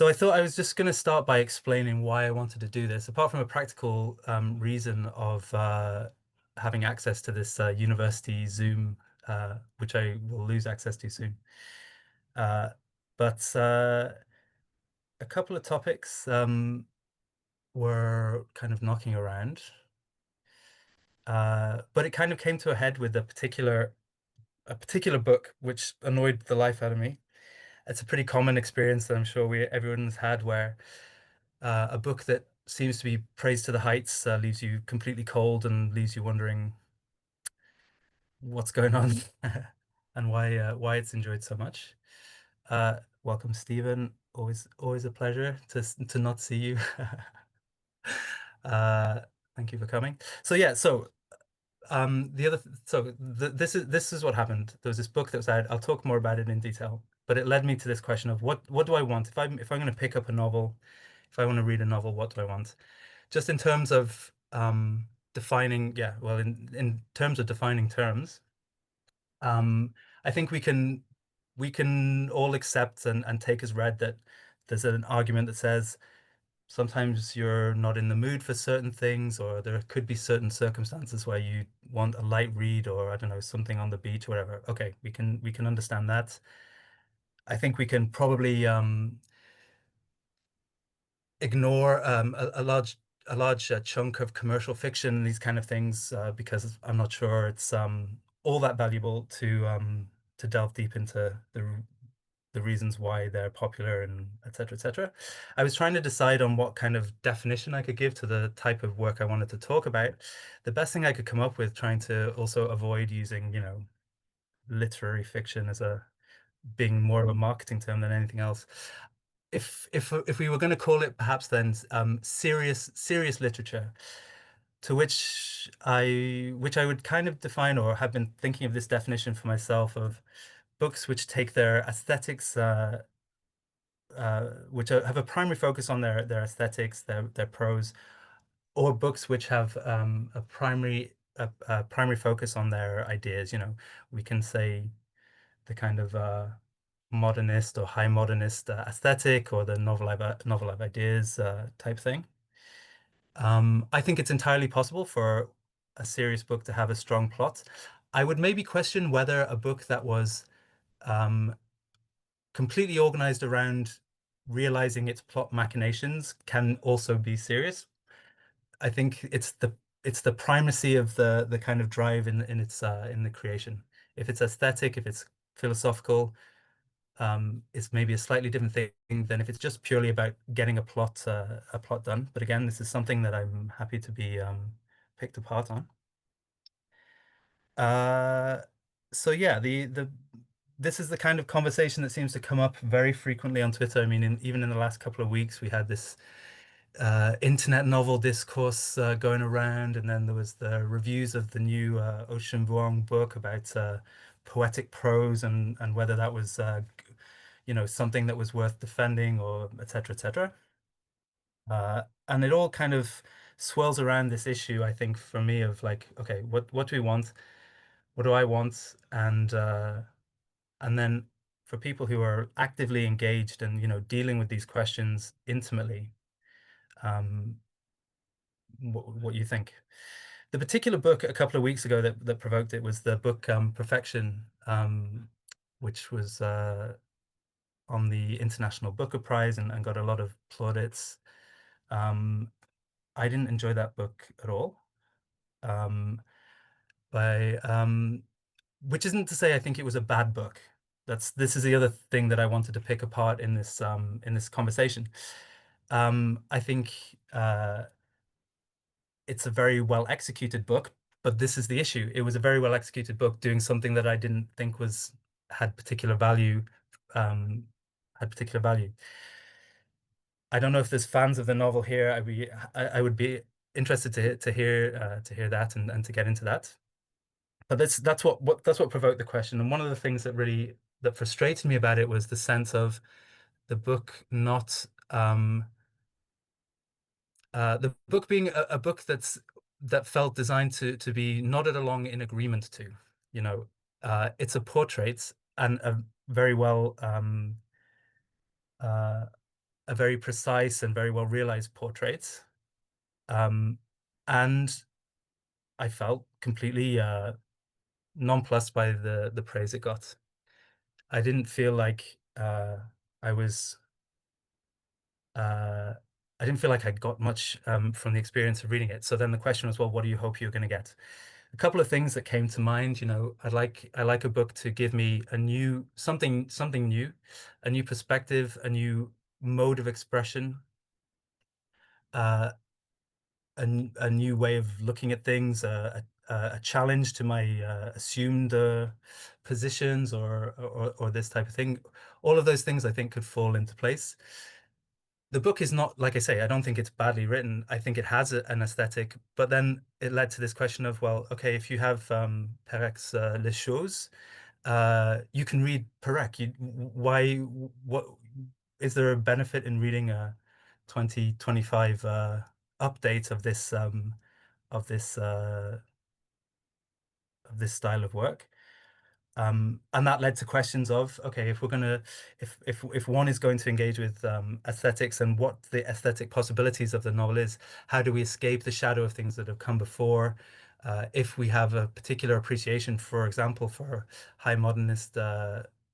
So I thought I was just going to start by explaining why I wanted to do this, apart from a practical reason of having access to this university Zoom, which I will lose access to soon. Uh, but a couple of topics were kind of knocking around, but it kind of came to a head with a particular book which annoyed the life out of me. It's a pretty common experience that I'm sure we everyone's had where a book that seems to be praised to the heights leaves you completely cold and leaves you wondering what's going on and why it's enjoyed so much. Welcome, Stephen. Always a pleasure to not see you. Uh, Thank you for coming. So yeah, so the other so this is what happened. There was this book that was out. I'll talk more about it in detail, but it led me to this question of what do I want if I'm going to pick up a novel, if I want to read a novel, what do I want? Just in terms of defining, yeah, well, in terms of defining terms, I think we can all accept and take as read that there's an argument that says sometimes you're not in the mood for certain things, or there could be certain circumstances where you want a light read, or I don't know, something on the beach, or whatever. Okay, we can understand that. I think we can probably ignore a large chunk of commercial fiction and these kind of things because I'm not sure it's all that valuable to delve deep into the reasons why they're popular and et cetera, et cetera. I was trying to decide on what kind of definition I could give to the type of work I wanted to talk about. The best thing I could come up with, trying to also avoid using, literary fiction as a being more of a marketing term than anything else. If we were going to call it perhaps then serious literature, to which I would kind of define or have been thinking of this definition for myself of books which take their aesthetics, which have a primary focus on their aesthetics, their prose, or books which have a primary focus on their ideas. We can say the kind of modernist or high modernist aesthetic, or the novel of ideas type thing. I think it's entirely possible for a serious book to have a strong plot. I would maybe question whether a book that was um, completely organized around realizing its plot machinations can also be serious. I think it's the primacy of the kind of drive in the creation. If it's aesthetic, if it's philosophical, it's maybe a slightly different thing than if it's just purely about getting a plot done. But again, this is something that I'm happy to be picked apart on. Uh, so yeah, the this is the kind of conversation that seems to come up very frequently on Twitter. I mean, even in the last couple of weeks, we had this internet novel discourse going around, and then there was the reviews of the new Ocean Vuong book about poetic prose and whether that was something that was worth defending, or et cetera, et cetera. And it all kind of swirls around this issue, I think, for me of like, okay, what do we want? What do I want? And then for people who are actively engaged and dealing with these questions intimately, um, what you think? The particular book a couple of weeks ago that provoked it was the book Perfection, which was on the International Booker Prize and got a lot of plaudits. Um, I didn't enjoy that book at all. Um, by Which isn't to say I think it was a bad book. This is the other thing that I wanted to pick apart in this conversation. I think it's a very well executed book, but this is the issue. It was a very well executed book doing something that I didn't think was had particular value, um, had particular value. I don't know if there's fans of the novel here. I would be interested to hear that and to get into that. But that's what provoked the question. And one of the things that frustrated me about it was the sense of the book not the book being a book that felt designed to be nodded along in agreement to. You know, it's a portrait and a very well uh, a very precise and very well realized portrait. Um, and I felt completely nonplussed by the praise it got. I didn't feel like I was uh, I didn't feel like I got much from the experience of reading it. So then the question was, well, what do you hope you're going to get? A couple of things that came to mind, I like a book to give me a new something new, a new perspective, a new mode of expression, uh, a new way of looking at things, a challenge to my assumed positions or this type of thing. All of those things I think could fall into place. The book is not, like I say, I don't think it's badly written. I think it has an aesthetic, but then it led to this question of, well, okay, if you have Perec's Les Choses, you can read Perec. What is there a benefit in reading a 2025 update of this uh, of this style of work? And that led to questions of, okay, if one is going to engage with aesthetics and what the aesthetic possibilities of the novel is, how do we escape the shadow of things that have come before? If we have a particular appreciation, for example, for high modernist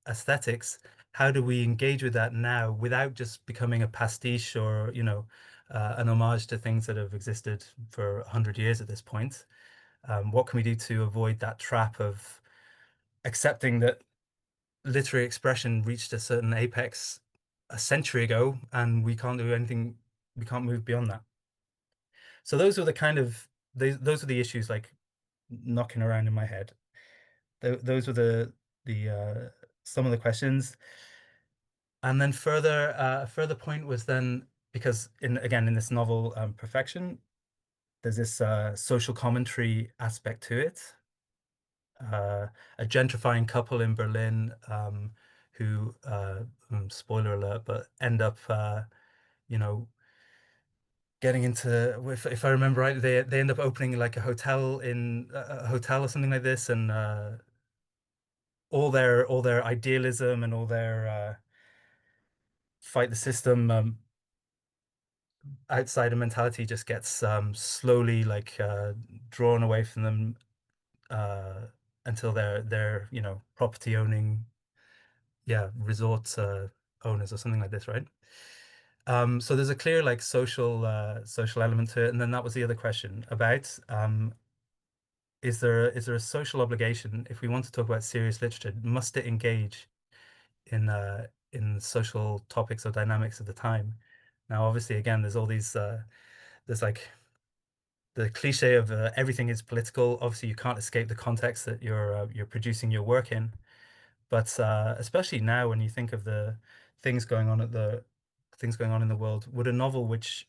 aesthetics, how do we engage with that now without just becoming a pastiche or, an homage to things that have existed for 100 years at this point? What can we do to avoid that trap of accepting that literary expression reached a certain apex a century ago and we can't do anything, we can't move beyond that. So those were the kind of those are the issues like knocking around in my head. Those were the some of the questions. And then a further point was then because in this novel Perfection, there's this social commentary aspect to it. uh, a gentrifying couple in Berlin who, spoiler alert, but end up, you know, getting into, if I remember right, they end up opening like a hotel or something like this, and all their idealism and all their fight the system outsider mentality just gets slowly like drawn away from them uh, until they're property owning, yeah, resort owners or something like this, right? So there's a clear like social element to it, and then that was the other question about is there a social obligation if we want to talk about serious literature? Must it engage in social topics or dynamics of the time? Now, obviously, again, there's all these there's like the cliche of everything is political. Obviously, you can't escape the context that you're producing your work in. But especially now, when you think of the things going on things going on in the world, would a novel which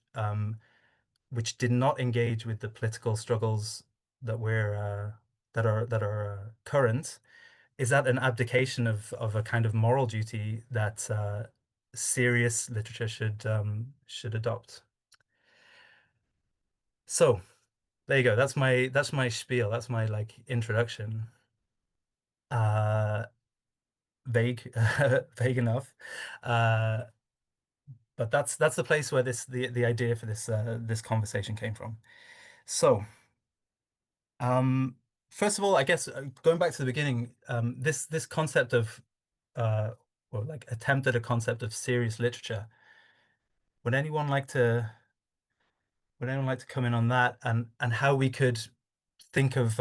did not engage with the political struggles that we're that are current, is that an abdication of a kind of moral duty that serious literature should adopt? So there you go. That's my spiel. That's my like introduction. Uh, vague, vague enough. Uh, But that's the place where the idea for this conversation came from. So, um, first of all, I guess going back to the beginning, this concept of uh, or like attempt at a concept of serious literature. Would anyone like to would anyone like to come in on that and how we could think of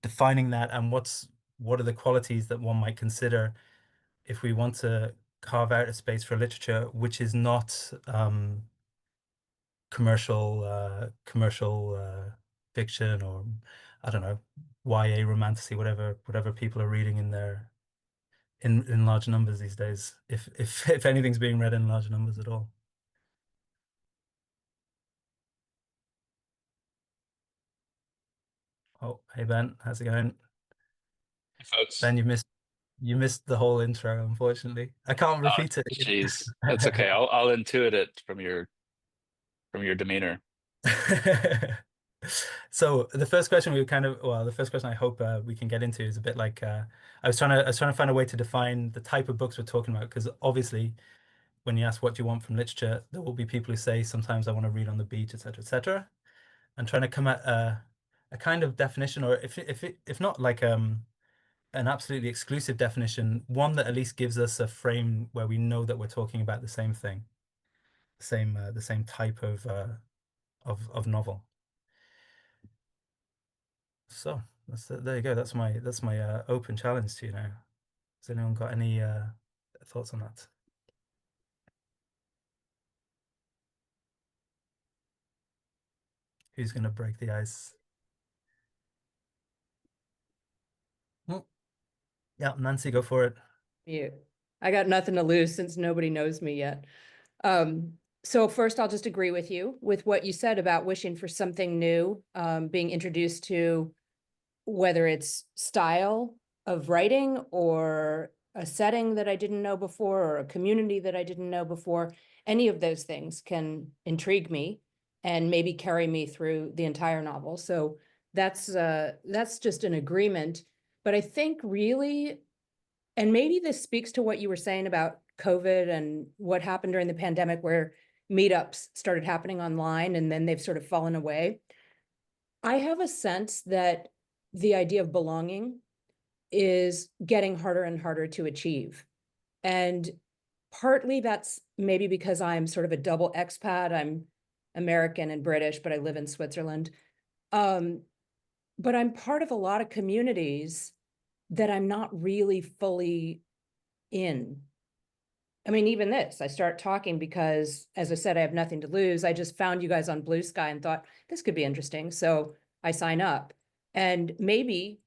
defining that and what are the qualities that one might consider if we want to carve out a space for literature which is not commercial fiction or I don't know YA romantasy, whatever people are reading in large numbers these days, if anything's being read in large numbers at all. Oh, hey Ben, how's it going? Folks. Ben, you missed the whole intro, unfortunately. I can't Oh, repeat it jeez, that's okay. I'll intuit it from your demeanor. So the first question I hope we can get into is a bit like I was trying to find a way to define the type of books we're talking about because obviously when you ask what do you want from literature, there will be people who say sometimes I want to read on the beach, etc., etc. And trying to come at a kind of definition, or if not like an absolutely exclusive definition, one that at least gives us a frame where we know that we're talking about the same thing, the same type of novel. So there you go. That's my open challenge to you now. Has anyone got any thoughts on that? Who's going to break the ice? Oh, yeah, Nancy, go for it. Yeah, I got nothing to lose since nobody knows me yet. So first, I'll just agree with you with what you said about wishing for something new, being introduced to whether it's style of writing or a setting that I didn't know before or a community that I didn't know before. Any of those things can intrigue me and maybe carry me through the entire novel. So that's just an agreement. But I think really, and maybe this speaks to what you were saying about COVID and what happened during the pandemic, where meetups started happening online and then they've sort of fallen away. I have a sense that the idea of belonging is getting harder and harder to achieve. And partly that's maybe because I'm sort of a double expat. I'm American and British, but I live in Switzerland. But I'm part of a lot of communities that I'm not really fully in. I mean, even this, I start talking because, as I said, I have nothing to lose. I just found you guys on Blue Sky and thought this could be interesting. So I sign up and maybe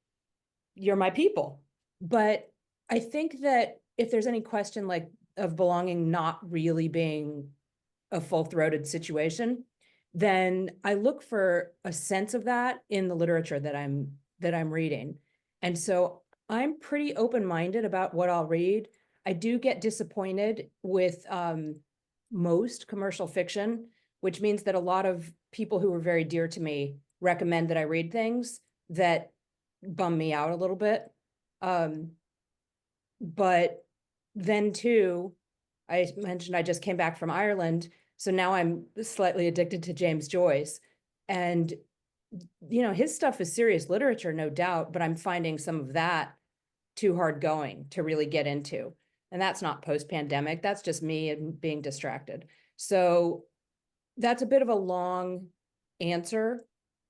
you're my people. But I think that if there's any question like of belonging not really being a full-throated situation, then I look for a sense of that in the literature that I'm reading. And so I'm pretty open-minded about what I'll read. I do get disappointed with most commercial fiction, which means that a lot of people who are very dear to me recommend that I read things that bum me out a little bit. But then too, I mentioned I just came back from Ireland, so now I'm slightly addicted to James Joyce. And, you know, his stuff is serious literature, no doubt, but I'm finding some of that too hard going to really get into. And that's not post-pandemic, that's just me and being distracted. So that's a bit of a long answer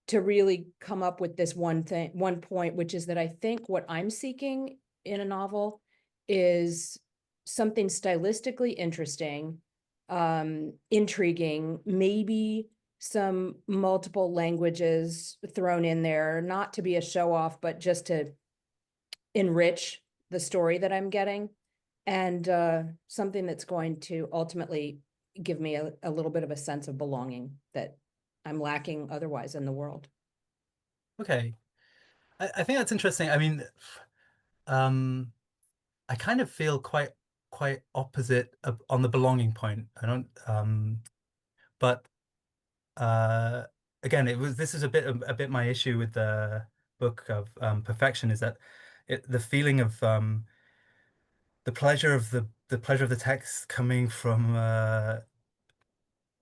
to really come up with this one point, which is that I think what I'm seeking in a novel is something stylistically interesting, intriguing, maybe some multiple languages thrown in there, not to be a show off, but just to enrich the story that I'm getting, and something that's going to ultimately give me a little bit of a sense of belonging that I'm lacking otherwise in the world. Okay. I think that's interesting. I mean, um, I kind of feel quite opposite on the belonging point. I don't but uh again this is a bit my issue with the book of perfection is that the feeling of the pleasure of the text coming from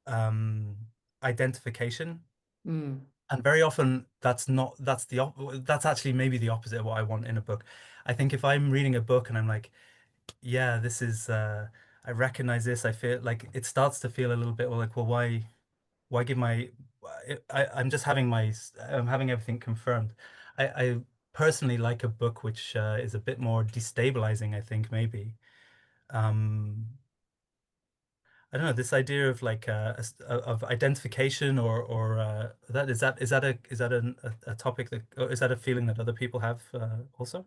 um identification. Mm. And very often that's not that's actually maybe the opposite of what I want in a book. I think if I'm reading a book and I'm like, yeah, this is I recognize this, I feel like it starts to feel a little bit like, well, why give my I'm having everything confirmed. I personally like a book which is a bit more destabilizing, I think maybe. Um I don't know, this idea of like of identification or is that a topic that or is that a feeling that other people have also?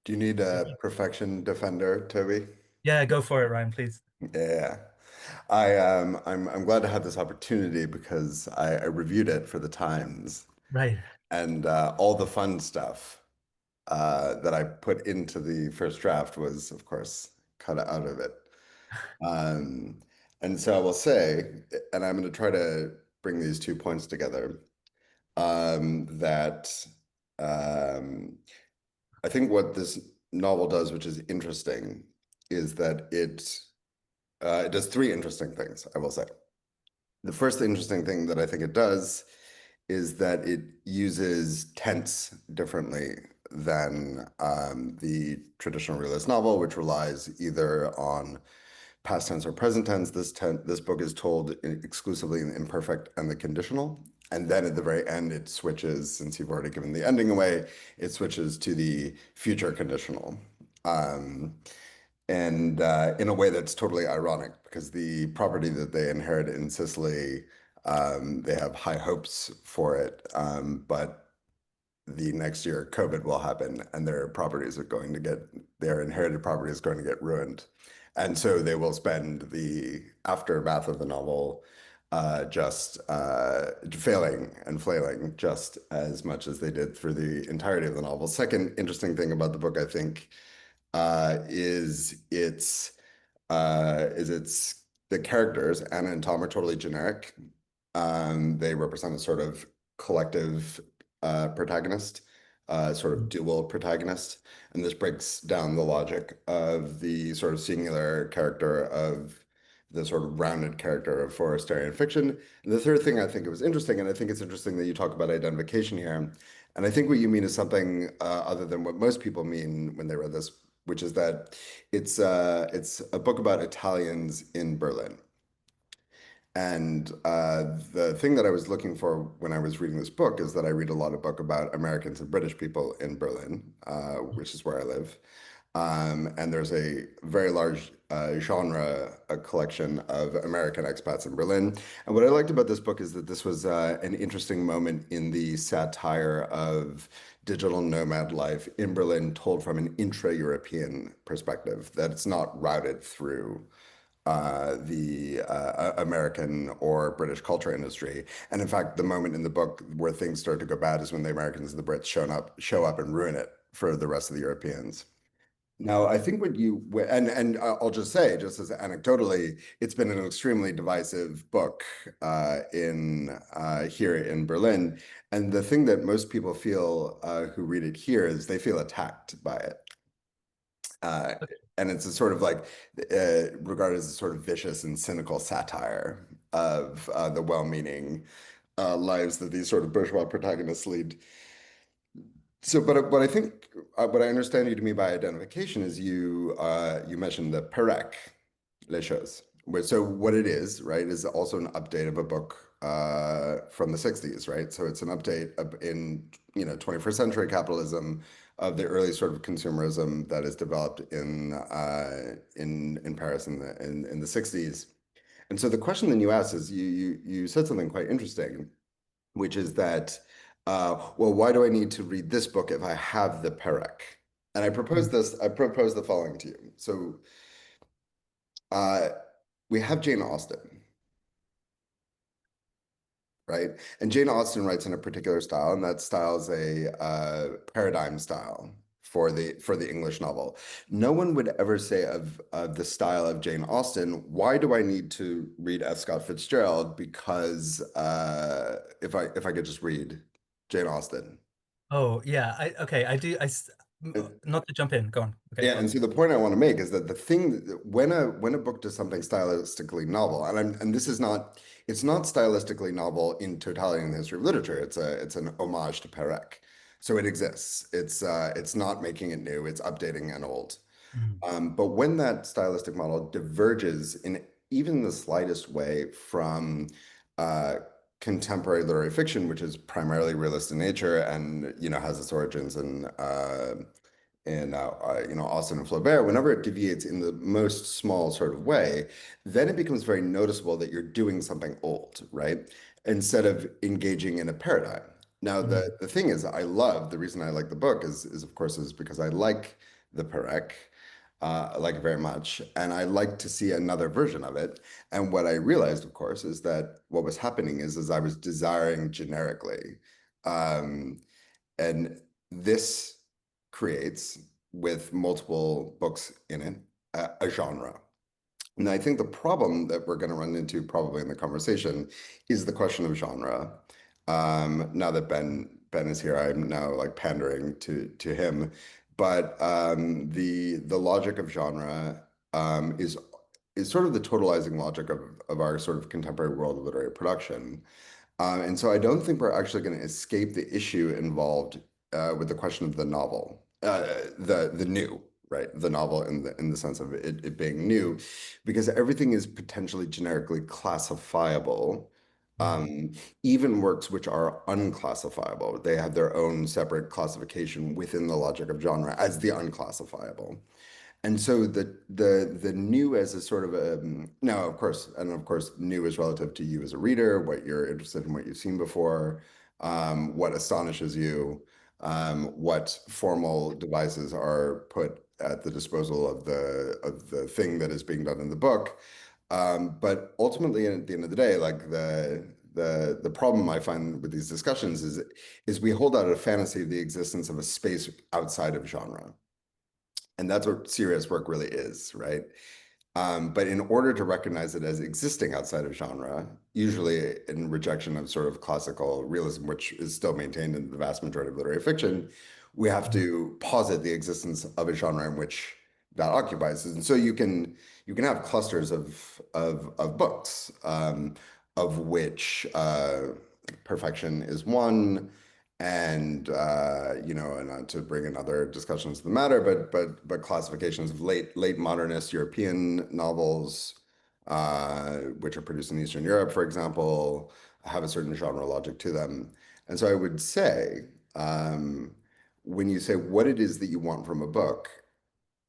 Do you need a perfection defender, Toby? Yeah, go for it, Ryan, please. Yeah. I'm glad to have this opportunity because I reviewed it for the Times Right. and all the fun stuff that I put into the first draft was, of course, cut out of it. Um, and so I will say, and I'm going to try to bring these 2 points together, that um, I think what this novel does, which is interesting, is that it does three interesting things, I will say. The first interesting thing that I think it does is that it uses tense differently than the traditional realist novel, which relies either on past tense or present tense. This book is told exclusively in the imperfect and the conditional. And then at the very end, it switches, since you've already given the ending away, it switches to the future conditional. And in a way that's totally ironic, because the property that they inherit in Sicily, they have high hopes for it, but the next year COVID will happen and their inherited property is going to get ruined. And so they will spend the aftermath of the novel just failing and flailing just as much as they did for the entirety of the novel. Second interesting thing about the book, I think, is its the characters, Anna and Tom, are totally generic. They represent a sort of collective protagonist, sort of dual protagonist. And this breaks down the logic of the sort of singular character of the sort of rounded character of Forresterian fiction. And the third thing I think it was interesting, and I think it's interesting that you talk about identification here. And I think what you mean is something other than what most people mean when they read this, which is that it's a book about Italians in Berlin. And the thing that I was looking for when I was reading this book is that I read a lot of book about Americans and British people in Berlin, which is where I live. And there's a very large genre, a collection of American expats in Berlin. And what I liked about this book is that this was an interesting moment in the satire of digital nomad life in Berlin, told from an intra-European perspective, that it's not routed through the American or British culture industry. And in fact, the moment in the book where things start to go bad is when the Americans and the Brits show up and ruin it for the rest of the Europeans. Now, I think and I'll just say, just as anecdotally, it's been an extremely divisive book here in Berlin. And the thing that most people feel who read it here is they feel attacked by it. And it's a sort of like regarded as a sort of vicious and cynical satire of the well-meaning lives that these sort of bourgeois protagonists lead. So, but I think what I understand you to mean by identification is you mentioned the Perec, les choses. So what it is, right, is also an update of a book from the 60s, right? So it's an update in 21st century capitalism of the early sort of consumerism that is developed in Paris in the 60s. And so the question then you asked is you said something quite interesting, which is that well, why do I need to read this book if I have the Perec? And I propose the following to you. So we have Jane Austen, right? And Jane Austen writes in a particular style, and that style is a paradigm style for the English novel. No one would ever say of the style of Jane Austen, why do I need to read F. Scott Fitzgerald? Because if I could just read Jane Austen. Oh, yeah. Not to jump in. Go on. Okay, Yeah, go on. and so the point I want to make is that the thing when a book does something stylistically novel, and this is not, it's not stylistically novel in totality in the history of literature. It's an homage to Perec. So it exists. It's not making it new. It's updating an old. But when that stylistic model diverges in even the slightest way from contemporary literary fiction, which is primarily realist in nature and has its origins in Austen and Flaubert, whenever it deviates in the most small sort of way, then it becomes very noticeable that you're doing something old, right? Instead of engaging in a paradigm. Now, the thing is, the reason I like the book is of course because I like the Perec. I like it very much, and I like to see another version of it. And what I realized, of course, is that what was happening is I was desiring generically, and this creates, with multiple books in it, a genre. And I think the problem that we're going to run into probably in the conversation is the question of genre. Now that Ben is here, I'm now like pandering to him. but the logic of genre is sort of the totalizing logic of our sort of contemporary world of literary production. And so I don't think we're actually going to escape the issue involved with the question of the novel, the new, right? The novel in the sense of it being new, because everything is potentially generically classifiable. Um, Even works which are unclassifiable, they have their own separate classification within the logic of genre as the unclassifiable. And so the new as a sort of a now of course new is relative to you as a reader, what you're interested in, what you've seen before, what astonishes you, what formal devices are put at the disposal of the thing that is being done in the book. But ultimately, at the end of the day, like the problem I find with these discussions is we hold out a fantasy of the existence of a space outside of genre. And that's what serious work really is, right? But in order to recognize it as existing outside of genre, usually in rejection of sort of classical realism, which is still maintained in the vast majority of literary fiction, we have to posit the existence of a genre in which that occupies. And so you can have clusters of books, of which perfection is one, and and not to bring in other discussions of the matter, but classifications of late modernist European novels, which are produced in Eastern Europe, for example, have a certain genre logic to them. And so I would say, when you say what it is that you want from a book,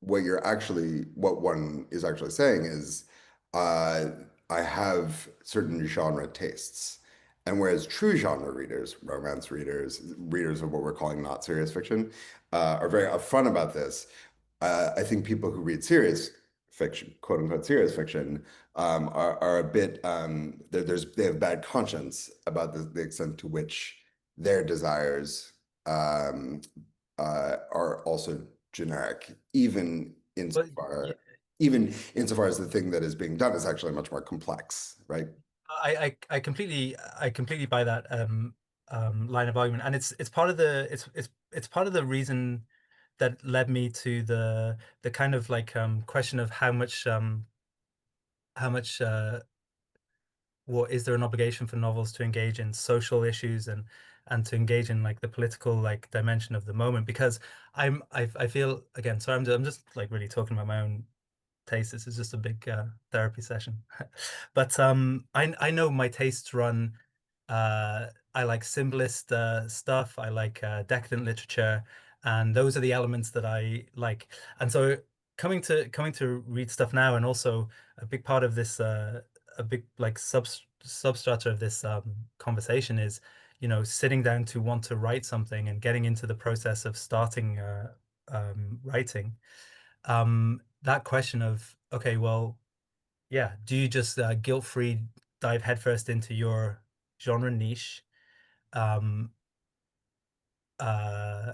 what one is actually saying is, uh, I have certain genre tastes. And whereas true genre readers, romance readers, readers of what we're calling not serious fiction, are very upfront about this, I think people who read serious fiction, quote unquote serious fiction, are a bit they have bad conscience about the extent to which their desires are also generic, But yeah, even insofar as the thing that is being done is actually much more complex, right? I completely buy that line of argument, and it's part of it's part of the reason that led me to the kind of like question of how much what is there an obligation for novels to engage in social issues and to engage in like the political like dimension of the moment, because I feel again, sorry, I'm just like really talking about my own taste. This is just a big therapy session. But I know my tastes run. I like symbolist stuff. I like decadent literature, and those are the elements that I like. And so coming to read stuff now, and also a big part of this, a big like substrata of this conversation is, sitting down to want to write something and getting into the process of starting writing. That question of, okay, well, yeah, do you just guilt-free dive headfirst into your genre niche, um, uh,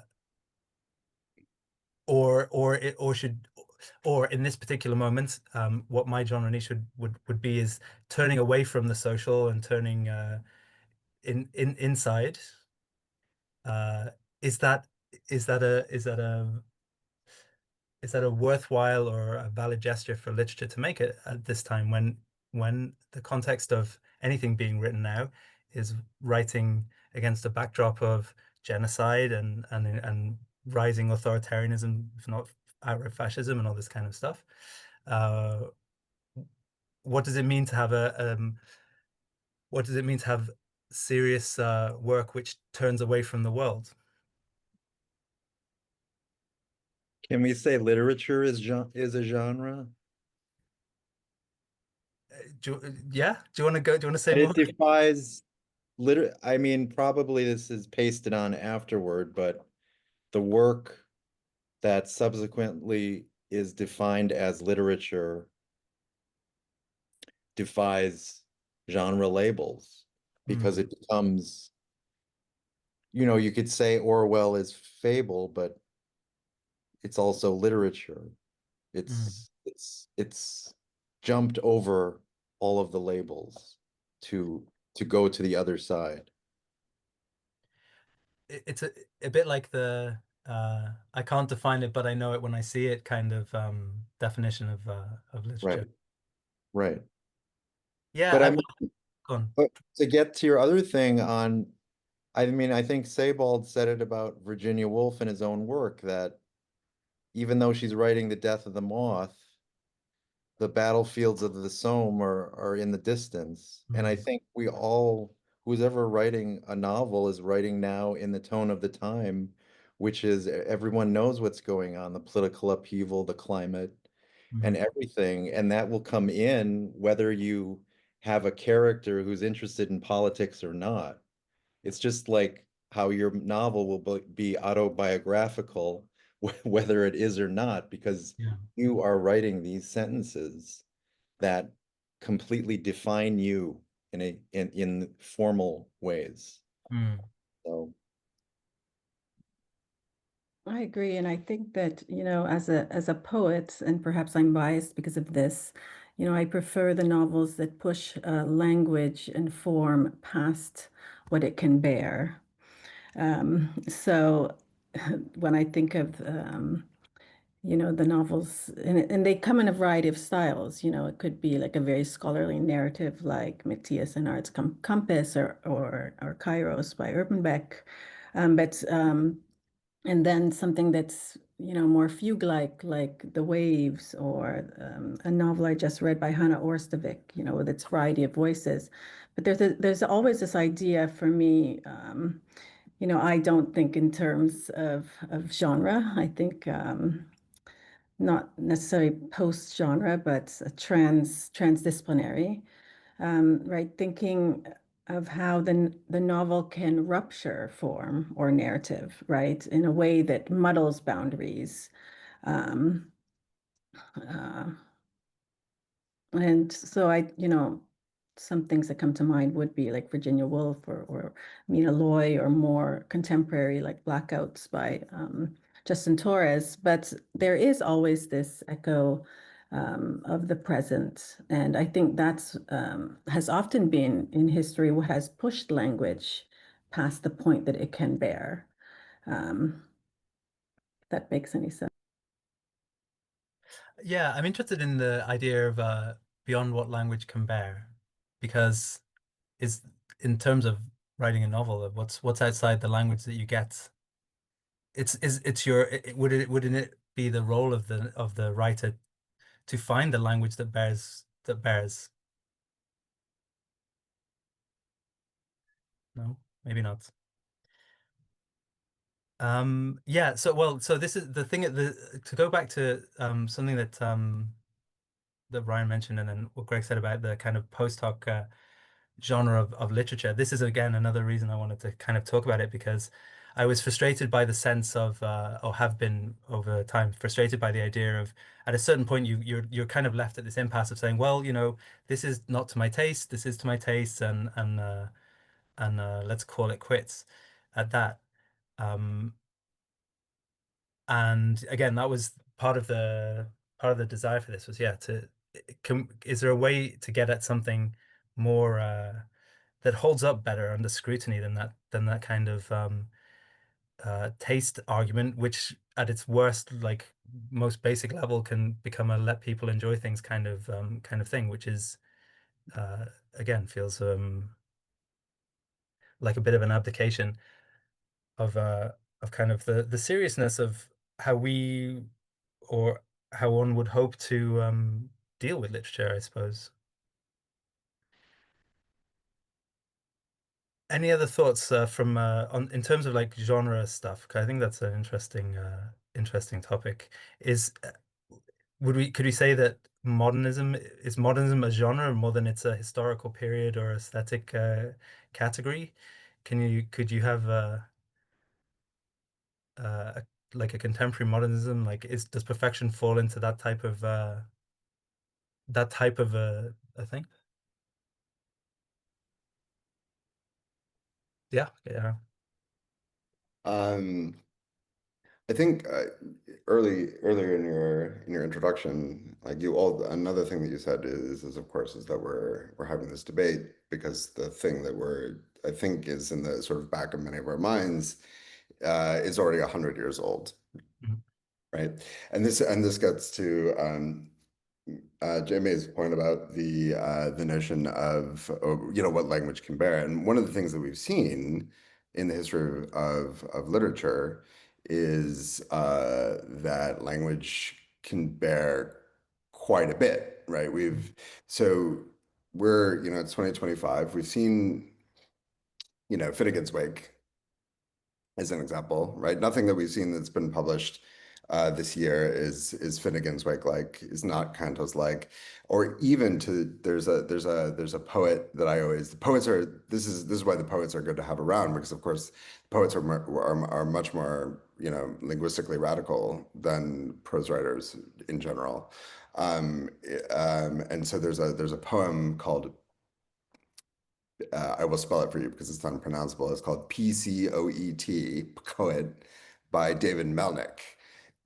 or in this particular moment, what my genre niche would be is turning away from the social and turning inside. Uh, is that is that a is that a is that a worthwhile or a valid gesture for literature to make it at this time when the context of anything being written now is writing against a backdrop of genocide and rising authoritarianism, if not outright fascism and all this kind of stuff? Uh, what does it mean to have what does it mean to have serious work which turns away from the world? Can we say literature is a genre? Yeah, do you want to go? Do you want to say And more? it defies I mean, probably this is pasted on afterward, but the work that subsequently is defined as literature defies genre labels because it becomes, you could say Orwell is fable, but it's also literature. Mm. It's jumped over all of the labels to go to the other side. It's a bit like the I can't define it, but I know it when I see it kind of definition of literature. Right. Yeah, But I well, mean, go on. but to get to your other thing on, I mean, I think Sebald said it about Virginia Woolf in his own work that even though she's writing The Death of the Moth, the battlefields of the Somme are in the distance. And I Mm, think we all, who's ever writing a novel is writing now in the tone of the time, which is everyone knows what's going on, the political upheaval, the climate, and mm, everything. And that will come in whether you have a character who's interested in politics or not. It's just like how your novel will be autobiographical, whether it is or not, because yeah. you are writing these sentences that completely define you in formal ways. Mm, So I agree, and I think that, as a poet, and perhaps I'm biased because of this, I prefer the novels that push language and form past what it can bear. So when I think of the novels, and they come in a variety of styles. It could be like a very scholarly narrative like Matthias and Art's Compass or Kairos by Urbanbeck. But and then something that's more fugue-like, like The Waves, or a novel I just read by Hannah Orstavik, with its variety of voices. But there's always this idea for me. I don't think in terms of genre. I think not necessarily post-genre, but a transdisciplinary, right? Thinking of how the novel can rupture form or narrative, right, in a way that muddles boundaries. Um, uh, and so some things that come to mind would be like Virginia Woolf or Mina Loy, or more contemporary like Blackouts by Justin Torres. But there is always this echo of the present. And I think that's has often been in history what has pushed language past the point that it can bear. If that makes any sense. yeah, I'm interested in the idea of beyond what language can bear, because is in terms of writing a novel, of what's outside the language that you get. It's your wouldn't it be the role of the writer to find the language that bears? No, maybe not. Yeah, so this is the thing to go back to something that Ryan mentioned, and then what Greg said about the kind of post hoc genre of literature. This is again another reason I wanted to kind of talk about it, because I was frustrated by the sense of or have been over time frustrated by the idea of, at a certain point you're kind of left at this impasse of saying, well, this is not to my taste, this is to my taste, and let's call it quits at that. Um, and again, that was part of the desire for this was, yeah, is there a way to get at something more that holds up better under scrutiny than that kind of taste argument, which at its worst, like most basic level, can become a let people enjoy things kind of thing, which is again feels like a bit of an abdication of kind of the seriousness of how we, or how one would hope to deal with literature, I suppose. Any other thoughts from on in terms of like genre stuff? 'Cause I think that's an interesting topic. Is could we say that modernism a genre more than it's a historical period or aesthetic category? Could you have like a contemporary modernism? Like, does perfection fall into that type of a thing? Yeah, yeah. Um, I think earlier in your introduction, like you all, another thing that you said is of course is that we're having this debate because the thing that I think is in the sort of back of many of our minds is already 100 years old, Mhm. right? And this gets to Jamie's point about the notion of what language can bear. And one of the things that we've seen in the history of literature is that language can bear quite a bit, right? So we're, it's 2025. We've seen, Finnegan's Wake as an example, right? Nothing that we've seen that's been published this year is Finnegan's Wake like, is not Canto's like, or even there's a poet that the poets are this is why the poets are good to have around, because of course poets are much more linguistically radical than prose writers in general. And so there's a poem called I will spell it for you because it's unpronounceable. It's called Pcoet, Poet, by David Melnick.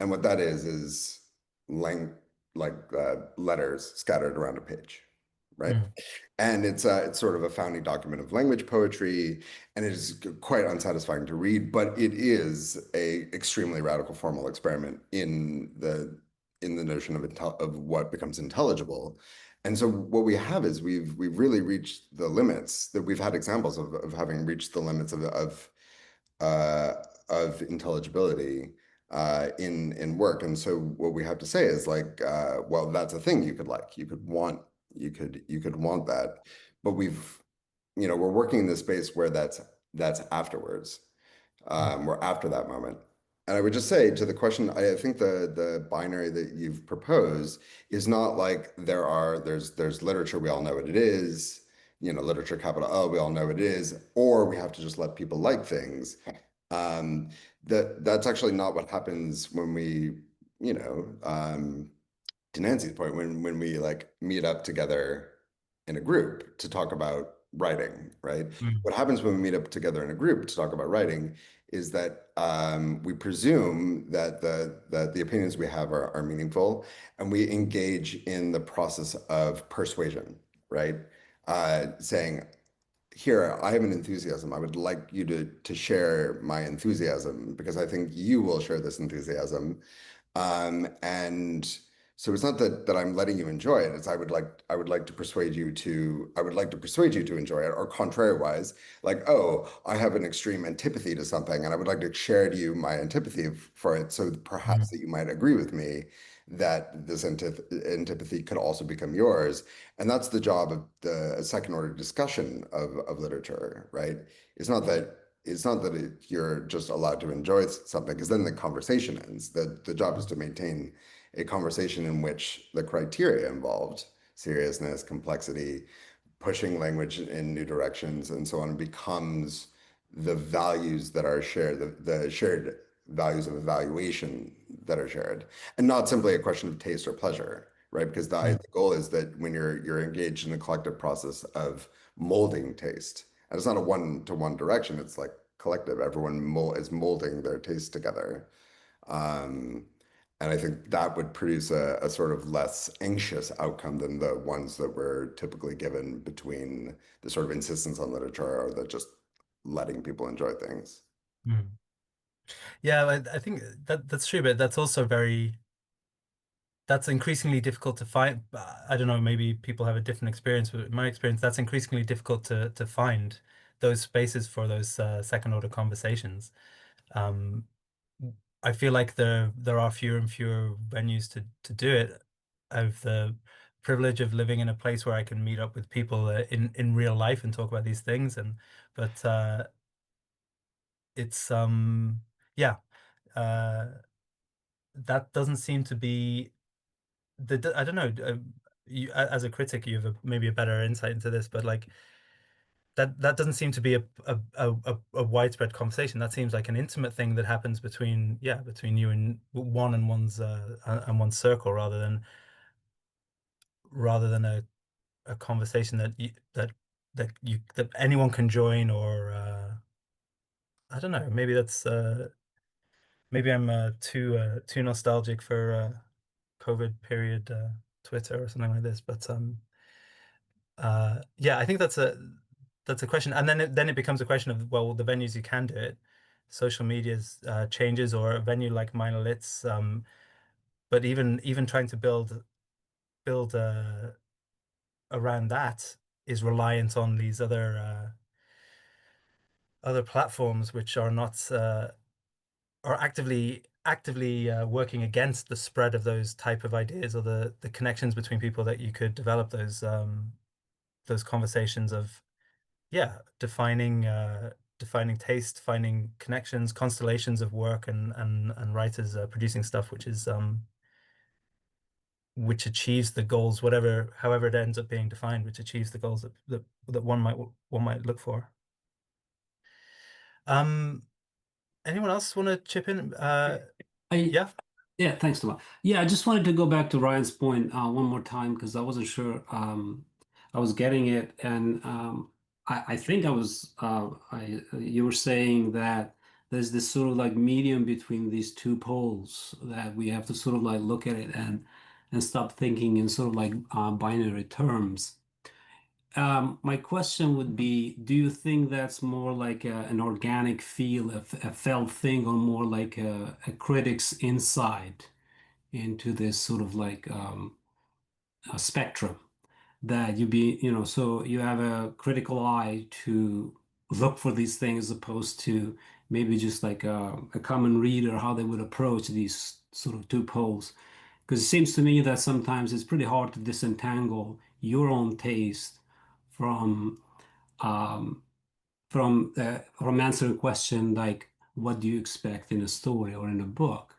And what that is letters scattered around a page, right? Mm. And it's sort of a founding document of language poetry, and it is quite unsatisfying to read, but it is a extremely radical formal experiment in the notion of what becomes intelligible. And so what we have is we've really reached the limits, that we've had examples of having reached the limits uh, of intelligibility in work. And so what we have to say is like, well, that's a thing you could like, you could want that, but we're working in this space where that's afterwards. We're after that moment. And I would just say to the question, I think the binary that you've proposed is not like there's literature, we all know what it is, literature capital L, we all know what it is, or we have to just let people like things. That's actually not what happens when we, to Nancy's point, when we like meet up together in a group to talk about writing, right? Mm. What happens when we meet up together in a group to talk about writing is that we presume that the opinions we have are meaningful, and we engage in the process of persuasion, right? Saying, here, I have an enthusiasm. I would like you to share my enthusiasm because I think you will share this enthusiasm. And so it's not that I'm letting you enjoy it. It's I would like to persuade you to enjoy it, or contrariwise, like, oh, I have an extreme antipathy to something, and I would like to share to you my antipathy for it, so perhaps that you might agree with me that this antipathy could also become yours. And that's the job of the second order discussion of literature, right? It's not that you're just allowed to enjoy something, because then the conversation ends. The job is to maintain a conversation in which the criteria involved, seriousness, complexity, pushing language in new directions, and so on, becomes the values that are shared, the shared values of evaluation that are shared, and not simply a question of taste or pleasure, right? Because the goal is that when you're engaged in a collective process of molding taste, and it's not a one-to-one direction, it's like collective, everyone is molding their taste together. And I think that would produce a sort of less anxious outcome than the ones that we're typically given between the sort of insistence on literature or the just letting people enjoy things. Mm. Yeah, I think that's true, but that's increasingly difficult to find. I don't know, maybe people have a different experience, but in my experience, that's increasingly difficult to find those spaces for those second order conversations. Um, I feel like there are fewer and fewer venues to do it. I have the privilege of living in a place where I can meet up with people in real life and talk about these things, but it's yeah, uh, that doesn't seem to be I don't know. As a critic, you have maybe a better insight into this, but like that doesn't seem to be a widespread conversation. That seems like an intimate thing that happens between you and one's circle, rather than a conversation that anyone can join, or I don't know. Maybe I'm too nostalgic for COVID period Twitter or something like this, but yeah, I think that's a question, and then it becomes a question of, well, the venues you can do it, social media's changes, or a venue like Minor Lit's. But even trying to build around that is reliant on these other platforms, which are not are actively working against the spread of those type of ideas, or the connections between people that you could develop those conversations of, yeah, defining taste, finding connections, constellations of work, and writers producing stuff which achieves the goals, however it ends up being defined, which achieves the goals that one might look for. Anyone else want to chip in? Yeah. Yeah, thanks, Thomas. Yeah, I just wanted to go back to Ryan's point one more time because I wasn't sure I was getting it, and I think you were saying that there's this sort of like medium between these two poles that we have to sort of like look at it and stop thinking in sort of like binary terms. My question would be, do you think that's more like an organic feel, a felt thing, or more like a critic's insight into this sort of like a spectrum that so you have a critical eye to look for these things as opposed to maybe just like a common reader, how they would approach these sort of two poles? Because it seems to me that sometimes it's pretty hard to disentangle your own taste from um, from answering a question like, what do you expect in a story or in a book,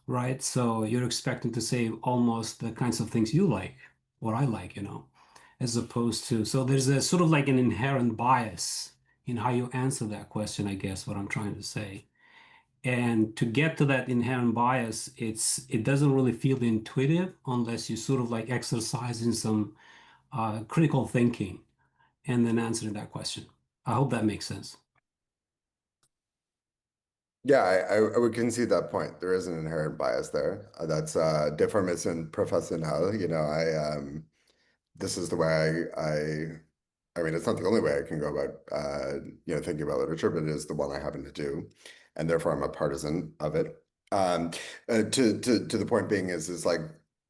right? So you're expecting to say almost the kinds of things you like or I like, as opposed to, so there's a sort of like an inherent bias in how you answer that question, I guess, what I'm trying to say. And to get to that inherent bias, it doesn't really feel intuitive unless you sort of like exercising some critical thinking and then answering that question. I hope that makes sense. Yeah, I would concede that point. There is an inherent bias there. That's deformation professionnel. This is the way I mean, it's not the only way I can go about thinking about literature, but it is the one I happen to do, and therefore I'm a partisan of it. To the point being is like,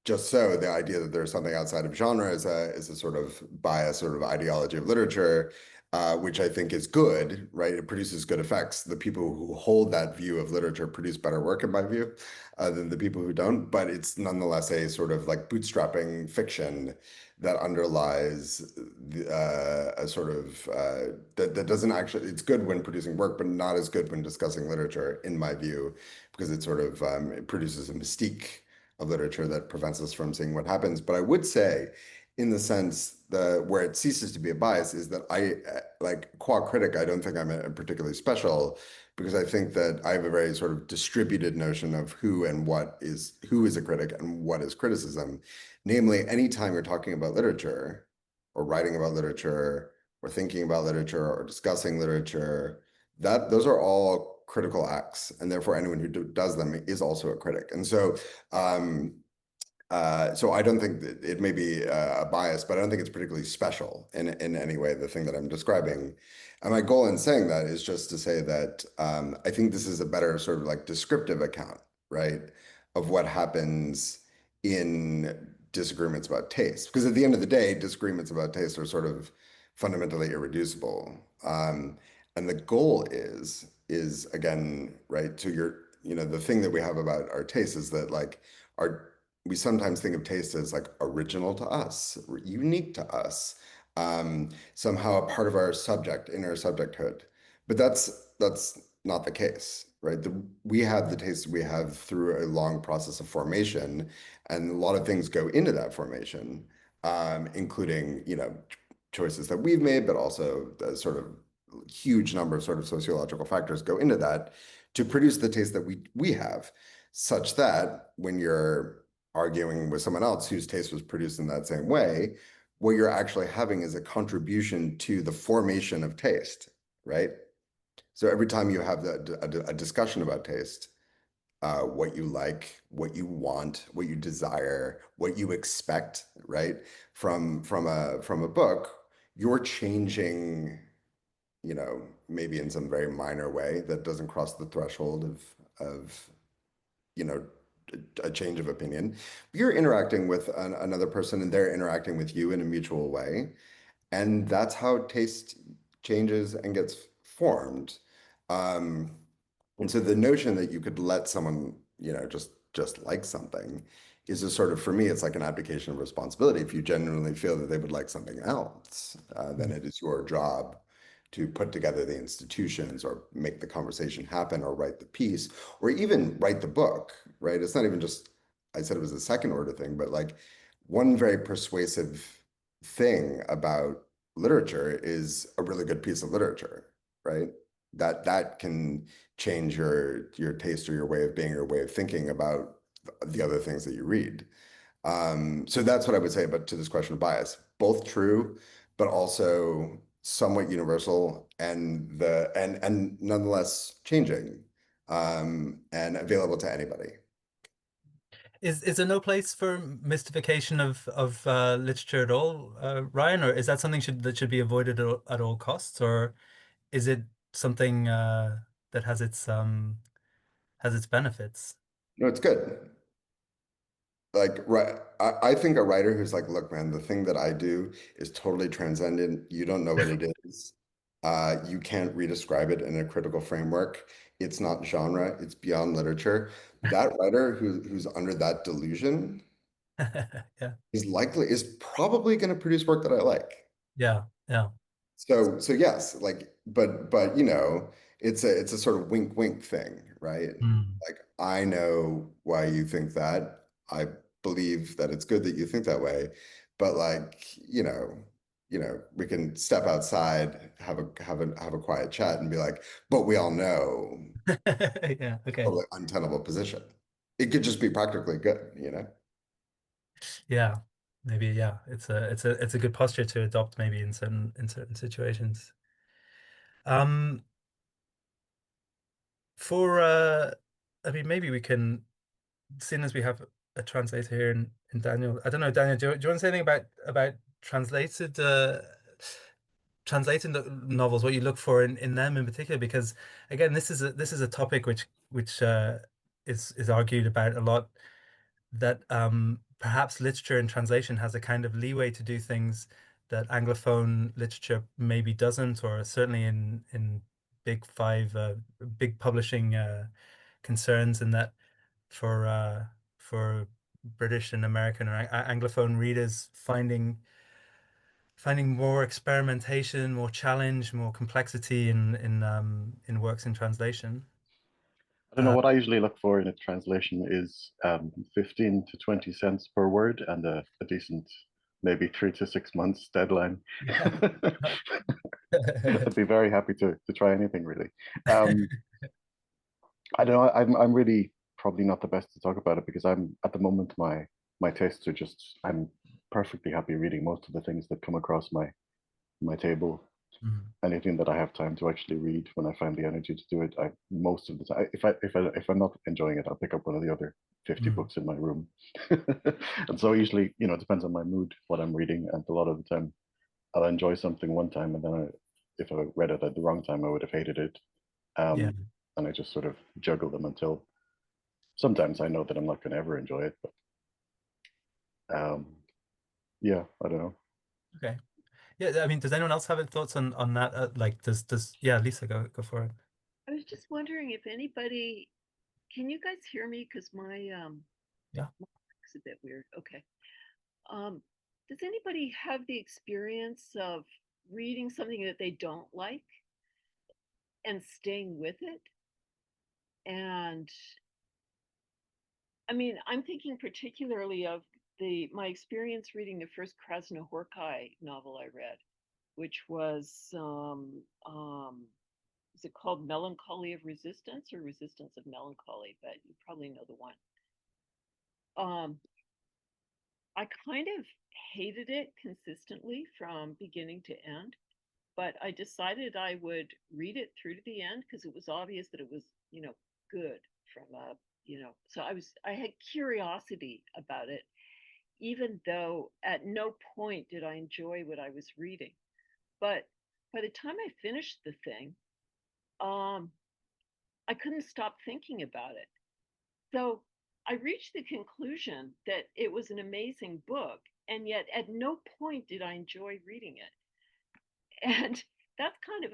just so the idea that there's something outside of genre is a sort of bias, sort of ideology of literature, which I think is good, right? It produces good effects. The people who hold that view of literature produce better work, in my view, than the people who don't. But it's nonetheless a sort of like bootstrapping fiction that underlies a sort of that doesn't actually. It's good when producing work, but not as good when discussing literature, in my view, because it sort of it produces a mystique of literature that prevents us from seeing what happens. But I would say, in the sense where it ceases to be a bias is that I like qua critic, I don't think I'm a particularly special, because I think that I have a very sort of distributed notion of who is a critic and what is criticism. Namely, anytime you're talking about literature or writing about literature or thinking about literature or discussing literature, those are all critical acts, and therefore anyone who does them is also a critic. And so so I don't think that it may be a bias, but I don't think it's particularly special in any way, the thing that I'm describing. And my goal in saying that is just to say that I think this is a better sort of like descriptive account, right, of what happens in disagreements about taste. Because at the end of the day, disagreements about taste are sort of fundamentally irreducible. And the goal is again, right, to the thing that we have about our taste is that like we sometimes think of taste as like original to us, unique to us, somehow a part of our inner subjecthood. But that's not the case, right? We have the taste we have through a long process of formation, and a lot of things go into that formation, including choices that we've made, but also the sort of huge number of sort of sociological factors go into that to produce the taste that we have, such that when you're arguing with someone else whose taste was produced in that same way, what you're actually having is a contribution to the formation of taste, right? So every time you have a discussion about taste, what you like, what you want, what you desire, what you expect, right, from a book, you're changing you know, maybe in some very minor way that doesn't cross the threshold of you know, a change of opinion. You're interacting with another person and they're interacting with you in a mutual way. And that's how taste changes and gets formed. Um, and so the notion that you could let someone, you know, just like something is a sort of, for me, it's like an abdication of responsibility. If you genuinely feel that they would like something else, then it is your job to put together the institutions or make the conversation happen or write the piece or even write the book, right? It's not even just, I said it was a second order thing, but like one very persuasive thing about literature is a really good piece of literature, right? That can change your taste or your way of being or way of thinking about the other things that you read. So that's what I would say about to this question of bias. Both true, but also somewhat universal and nonetheless changing and available to anybody. Is there no place for mystification of literature at all, Ryan, or is that something that should be avoided at all costs, or is it something that has its benefits? No, it's good. Like, right, I think a writer who's like, look, man, the thing that I do is totally transcendent. You don't know what it is. You can't redescribe it in a critical framework. It's not genre, it's beyond literature. That writer who's under that delusion Yeah, is probably going to produce work that I like. yeah, yeah. So yes, like, but you know, it's a sort of wink wink thing, right? Mm. Like, I know why you think that. I believe that it's good that you think that way, but like, we can step outside, have a quiet chat and be like, but we all know Yeah, okay. totally untenable position. It could just be practically good, you know? Yeah. Maybe, yeah. It's a good posture to adopt maybe in certain situations. Um for I mean maybe we can, seeing as we have a translator here in Daniel. I don't know, Daniel, do you want to say anything about translated translating the novels, what you look for in them in particular? Because again, this is a topic which is argued about a lot, that perhaps literature in translation has a kind of leeway to do things that Anglophone literature maybe doesn't, or certainly in big five big publishing concerns, and that for British and American or Anglophone readers finding more experimentation, more challenge, more complexity in works in translation. I don't know what I usually look for in a translation is 15 to 20 cents per word and a decent, maybe 3 to 6 months deadline. I'd be very happy to try anything really. I don't know. I'm really probably not the best to talk about it because I'm at the moment my tastes are just I'm perfectly happy reading most of the things that come across my table. Mm. Anything that I have time to actually read when I find the energy to do it, I most of the time if I'm not enjoying it, I'll pick up one of the other 50 Mm. books in my room. And so usually, it depends on my mood what I'm reading, and a lot of the time I'll enjoy something one time and then if I read it at the wrong time, I would have hated it. Yeah. And I just sort of juggle them until sometimes I know that I'm not going to ever enjoy it, but yeah, I don't know. Okay. Yeah, I mean, does anyone else have any thoughts on that? Like, yeah, Lisa, go for it. I was just wondering if anybody, can you guys hear me? Because my Yeah. mic's a bit weird. Okay. Does anybody have the experience of reading something that they don't like and staying with it? And I mean, I'm thinking particularly of my experience reading the first Krasznahorkai novel I read, which was is it called Melancholy of Resistance or Resistance of Melancholy? But you probably know the one. I kind of hated it consistently from beginning to end, but I decided I would read it through to the end because it was obvious that it was, good from a, so I had curiosity about it, even though at no point did I enjoy what I was reading. But by the time I finished the thing, I couldn't stop thinking about it. So I reached the conclusion that it was an amazing book, and yet at no point did I enjoy reading it. And that's kind of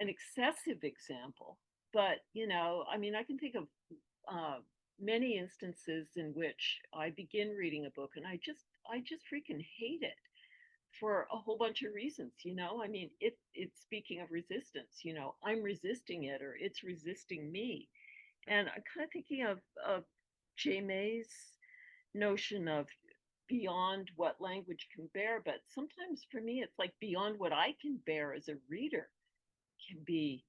an excessive example, but I mean, I can think of many instances in which I begin reading a book and I just freaking hate it for a whole bunch of reasons. I mean, it's speaking of resistance. I'm resisting it, or it's resisting me. And I'm kind of thinking of May's notion of beyond what language can bear, but sometimes for me it's like beyond what I can bear as a reader can be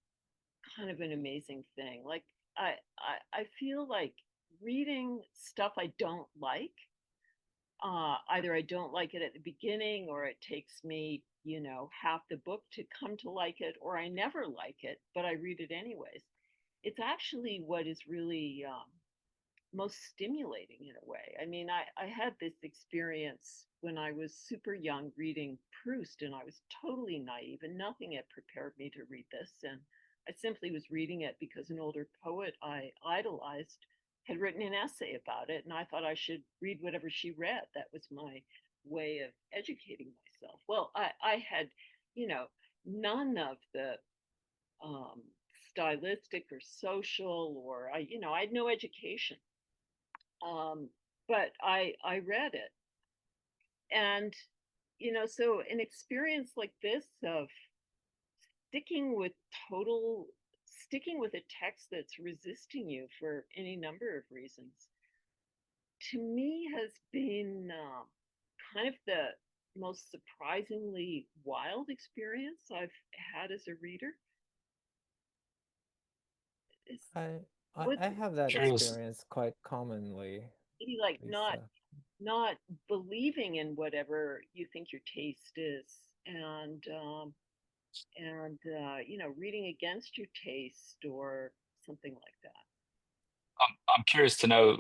kind of an amazing thing. Like I feel like reading stuff I don't like, either I don't like it at the beginning, or it takes me, half the book to come to like it, or I never like it, but I read it anyways. It's actually what is really most stimulating in a way. I mean, I had this experience when I was super young reading Proust, and I was totally naive, and nothing had prepared me to read this. And I simply was reading it because an older poet I idolized had written an essay about it, and I thought I should read whatever she read. That was my way of educating myself. Well, I had, none of the stylistic or social, or I had no education. But I read it, and so an experience like this of sticking with sticking with a text that's resisting you for any number of reasons, to me has been kind of the most surprisingly wild experience I've had as a reader. It's, I have that Curious. experience quite commonly, really like Lisa. not believing in whatever you think your taste is, and reading against your taste or something like that. I'm curious to know,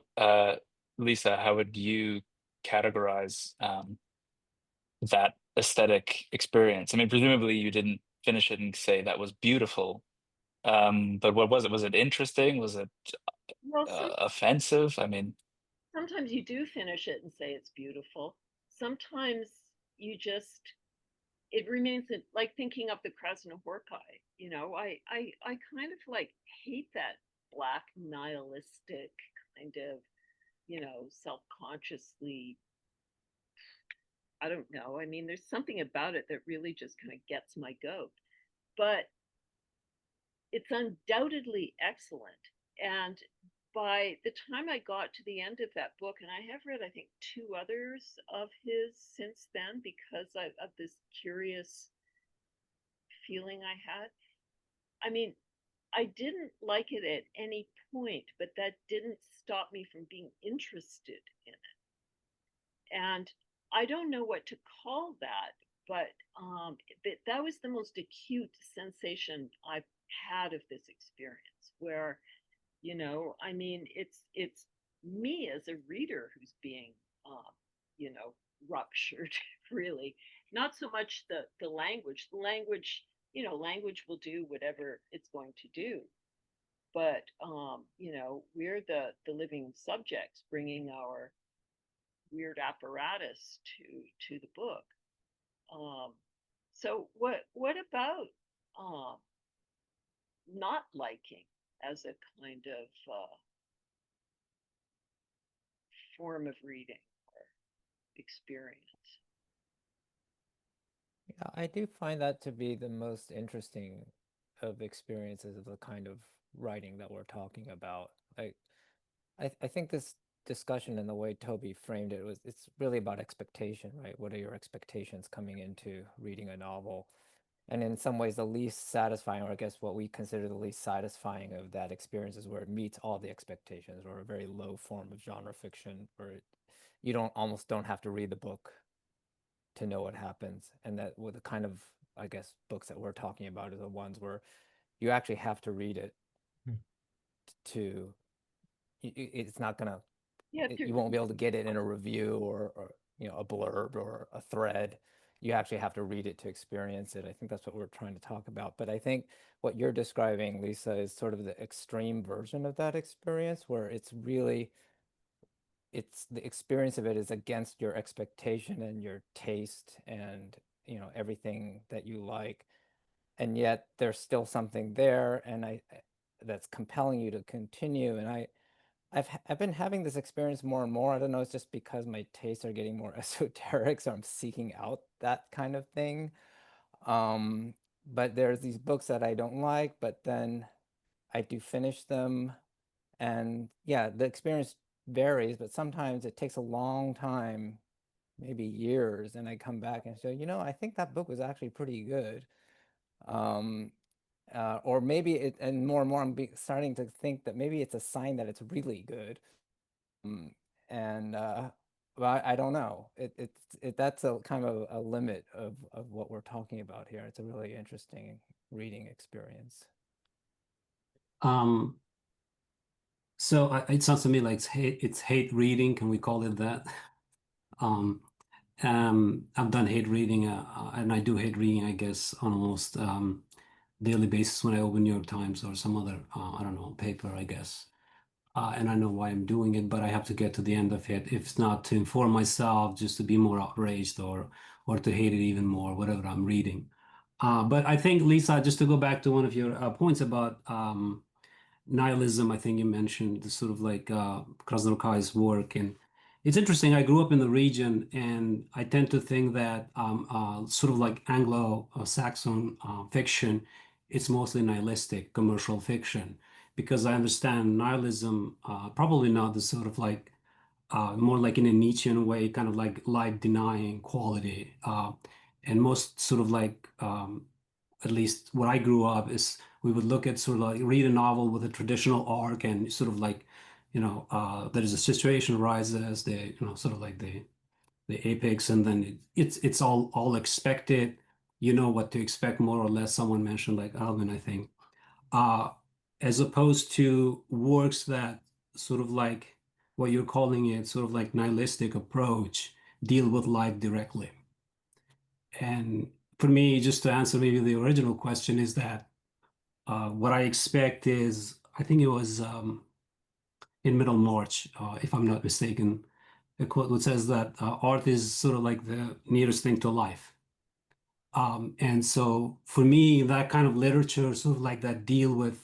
Lisa, how would you categorize that aesthetic experience? I mean, presumably you didn't finish it and say that was beautiful. But what was it? Was it interesting? Was it Well, offensive? I mean, sometimes you do finish it and say it's beautiful. Sometimes you just it remains like thinking of the Krasnohorkai. I kind of like hate that black nihilistic kind of self-consciously. I don't know. I mean, there's something about it that really just kind of gets my goat. But it's undoubtedly excellent. And by the time I got to the end of that book, and I have read, I think, two others of his since then because of this curious feeling I had. I mean, I didn't like it at any point, but that didn't stop me from being interested in it. And I don't know what to call that, but that was the most acute sensation I've had of this experience, where I mean, it's me as a reader who's being ruptured. Really, not so much the language. The language, language will do whatever it's going to do, but we're the living subjects bringing our weird apparatus to the book. So what about not liking as a kind of form of reading or experience? Yeah, I do find that to be the most interesting of experiences of the kind of writing that we're talking about. Like, I think this discussion and the way Toby framed it it's really about expectation, right? What are your expectations coming into reading a novel? And in some ways, the least satisfying, or I guess what we consider the least satisfying of that experience is where it meets all the expectations, or a very low form of genre fiction, where you almost don't have to read the book to know what happens. And that with the kind of, I guess, books that we're talking about are the ones where you actually have to read it to, it's not gonna, you won't be able to get it in a review or a blurb or a thread. you actually have to read it to experience it. I think that's what we're trying to talk about. But I think what you're describing, Lisa, is sort of the extreme version of that experience, where it's really, it's the experience of it is against your expectation and your taste and, you know, everything that you like. And yet there's still something there, and that's compelling you to continue. And I've been having this experience more and more. I don't know, it's just because my tastes are getting more esoteric, so I'm seeking out that kind of thing. But there's these books that I don't like, but then I do finish them. And yeah, the experience varies, but sometimes it takes a long time, maybe years, and I come back and say, you know, I think that book was actually pretty good. Or maybe it, and more starting to think that maybe it's a sign that it's really good. And well, I don't know. That's a kind of a limit of what we're talking about here. It's a really interesting reading experience. So it sounds to me like it's hate reading. Can we call it that? I've done hate reading, and I do hate reading, I guess, on almost daily basis when I open New York Times or some other, I don't know, paper, I guess. And I know why I'm doing it, but I have to get to the end of it. If it's not to inform myself, just to be more outraged or to hate it even more, whatever I'm reading. But I think, Lisa, just to go back to one of your points about nihilism, I think you mentioned the sort of like Krasnokai's work. And it's interesting, I grew up in the region, and I tend to think that sort of like Anglo-Saxon fiction, it's mostly nihilistic commercial fiction, because I understand nihilism, probably not the sort of like, more like in a Nietzschean way, kind of like life denying quality. And most sort of like, at least where I grew up, is we would look at sort of like read a novel with a traditional arc, and sort of like, you know, there is a situation arises, the, you know, sort of like the apex, and then it's all expected. You know what to expect more or less. Someone mentioned like Alvin, I think, uh, as opposed to works that sort of like what you're calling it, sort of like nihilistic approach, deal with life directly. And for me, just to answer maybe the original question, is that what I expect is, I think it was in middle March, if I'm not mistaken, a quote that says that art is sort of like the nearest thing to life. And so for me, that kind of literature, sort of like that deal with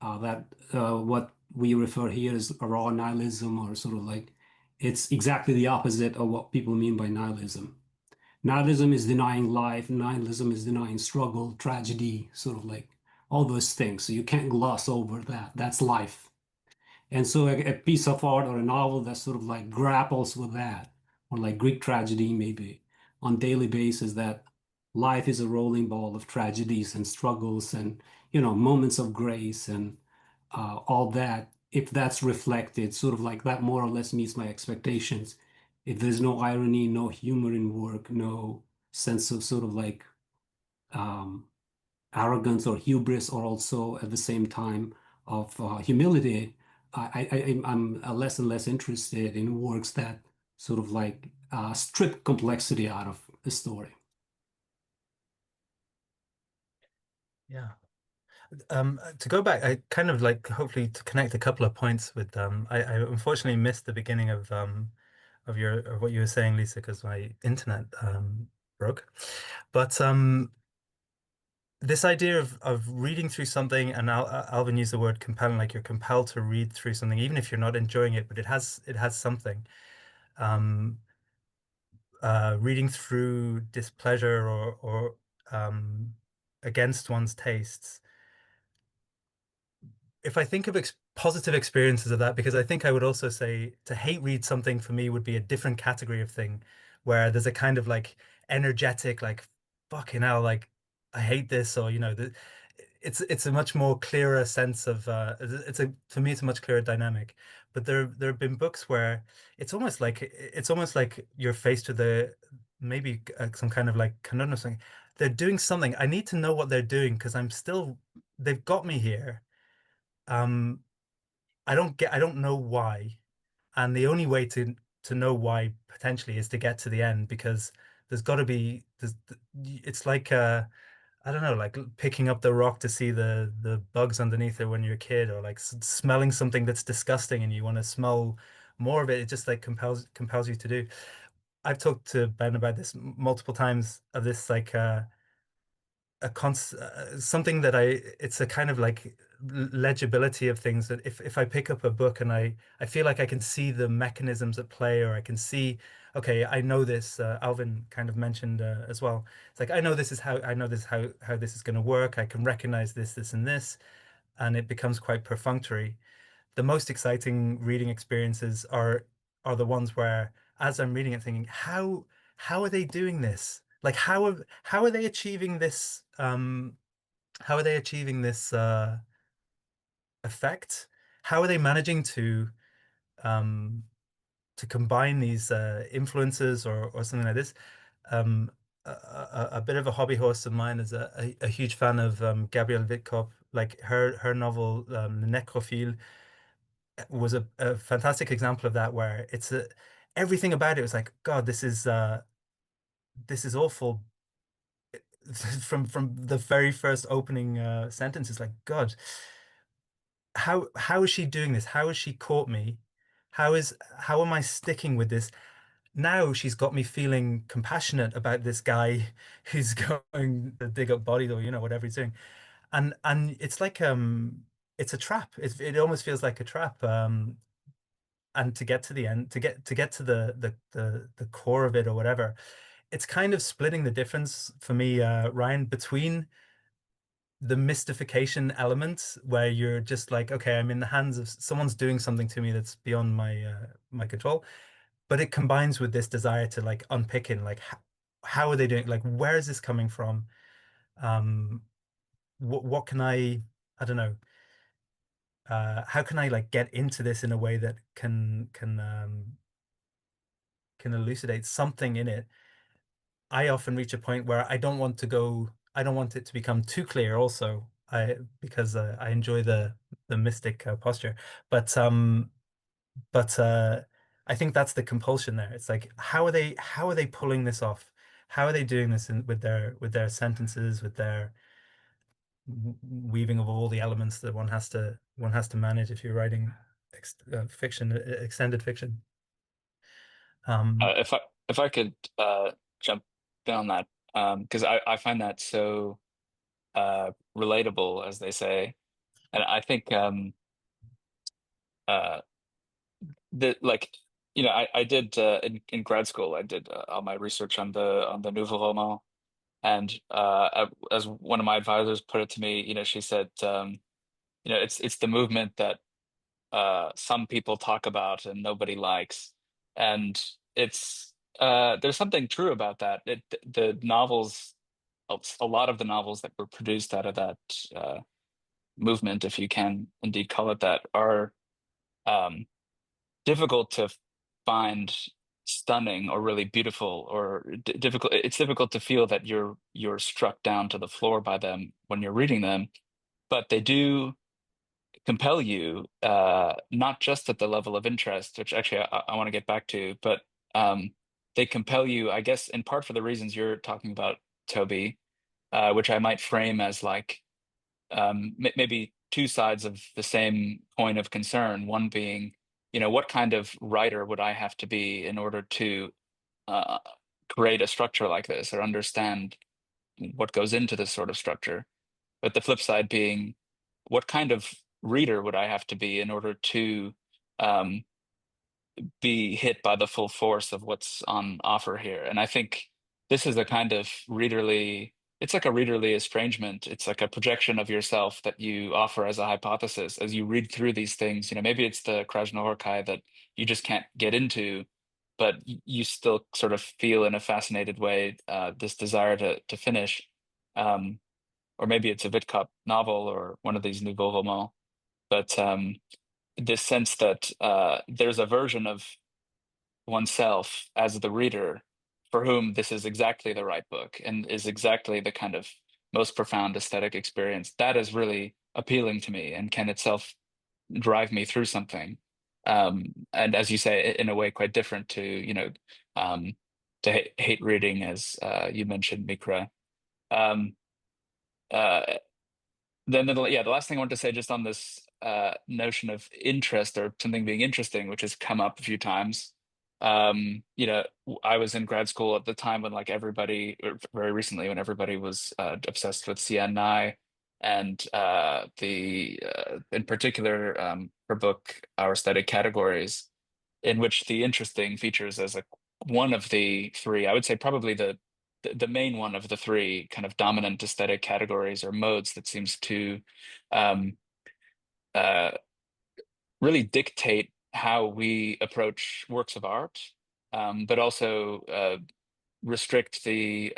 that what we refer here as raw nihilism, or sort of like, it's exactly the opposite of what people mean by nihilism. Nihilism is denying life. Nihilism is denying struggle, tragedy, sort of like all those things. So you can't gloss over that. That's life. And so a piece of art or a novel that sort of like grapples with that, or like Greek tragedy, maybe on daily basis, that life is a rolling ball of tragedies and struggles and, you know, moments of grace and all that. If that's reflected, sort of like that more or less meets my expectations. If there's no irony, no humor in work, no sense of sort of like um, arrogance or hubris, or also at the same time of humility, I'm less and less interested in works that sort of like strip complexity out of the story. Yeah. To go back, I kind of like, hopefully to connect a couple of points with I unfortunately missed the beginning of what you were saying, Lisa, because my internet broke. But this idea of reading through something, and Alvin used the word compelling, like you're compelled to read through something, even if you're not enjoying it, but it has something. Um, Reading through displeasure or against one's tastes. If I think of positive experiences of that, because I think I would also say to hate read something for me would be a different category of thing, where there's a kind of like energetic, like fucking hell, like I hate this, or you know, it's a much more clearer sense of for me it's a much clearer dynamic. But there have been books where it's almost like you're faced with maybe some kind of like conundrum, saying they're doing something. I need to know what they're doing because they've got me here. um I don't know why, and the only way to know why potentially is to get to the end, because there's got to be it's like I don't know, like picking up the rock to see the bugs underneath it when you're a kid, or like smelling something that's disgusting and you want to smell more of it. It just like compels you to do. I've talked to Ben about this multiple times, of this like something that it's a kind of like legibility of things, that if I pick up a book and I feel like I can see the mechanisms at play, or I can see, okay, I know this. Alvin kind of mentioned as well. It's like I know this is how this is going to work. I can recognize this, and this, and it becomes quite perfunctory. The most exciting reading experiences are the ones where, as I'm reading it, thinking, how are they doing this? Like how are they achieving this? How are they achieving this effect? How are they managing um, to combine these influences, or something like this? Um, a bit of a hobby horse of mine is a huge fan of Gabrielle Witkop. Like her novel, Le Necrophile, was a fantastic example of that, where everything about it was like, God, this is awful. From the very first opening sentence, it's like, God, how is she doing this? How has she caught me? How am I sticking with this? Now she's got me feeling compassionate about this guy who's going to dig up bodies, or whatever he's doing. And it's like it's a trap. It almost feels like a trap. And to get to the end, to get to the core of it, or whatever, it's kind of splitting the difference for me, Ryan, between the mystification element, where you're just like, okay, I'm in the hands of someone's doing something to me that's beyond my control, but it combines with this desire to like unpick it, like how are they doing? Like, where is this coming from? Um, what can I don't know. How can I like get into this in a way that can elucidate something in it? I often reach a point where I don't want it to become too clear also, because I enjoy the mystic posture. But I think that's the compulsion there. It's like, how are they pulling this off? How are they doing this with their sentences, with their weaving of all the elements that one has to manage if you're writing fiction, extended fiction. If I could jump in on that, because I find that so relatable, as they say, and I think uh, that, like, I did in grad school, I did all my research on the Nouveau Roman, and as one of my advisors put it to me, she said, it's the movement that some people talk about and nobody likes, and it's there's something true about that. The novels, a lot of the novels that were produced out of that movement, if you can indeed call it that, are um, difficult to find stunning or really beautiful, or difficult. It's difficult to feel that you're struck down to the floor by them when you're reading them, but they do compel you, not just at the level of interest, which actually I want to get back to, but they compel you, I guess, in part for the reasons you're talking about, Toby, which I might frame as like maybe two sides of the same coin of concern. One being, what kind of writer would I have to be in order to uh, create a structure like this, or understand what goes into this sort of structure? But the flip side being, what kind of reader would I have to be in order to um, be hit by the full force of what's on offer here? And I think this is a kind of readerly, it's like a readerly estrangement. It's like a projection of yourself that you offer as a hypothesis as you read through these things. Maybe it's the Krasnohorkai that you just can't get into, but you still sort of feel in a fascinated way this desire to finish. Or maybe it's a Witkop novel or one of these nouveau romans. But this sense that there's a version of oneself as the reader for whom this is exactly the right book and is exactly the kind of most profound aesthetic experience, that is really appealing to me and can itself drive me through something. And as you say, in a way quite different to, um, hate reading, as you mentioned, Mikra. Then the last thing I want to say just on this notion of interest or something being interesting, which has come up a few times. You know, I was in grad school at the time when like everybody, or very recently when everybody was obsessed with CNI, and in particular her book Our Aesthetic Categories, in which the interesting features as one of the three, I would say probably the main one of the three kind of dominant aesthetic categories or modes that seems to um, uh, really dictate how we approach works of art, but also restrict the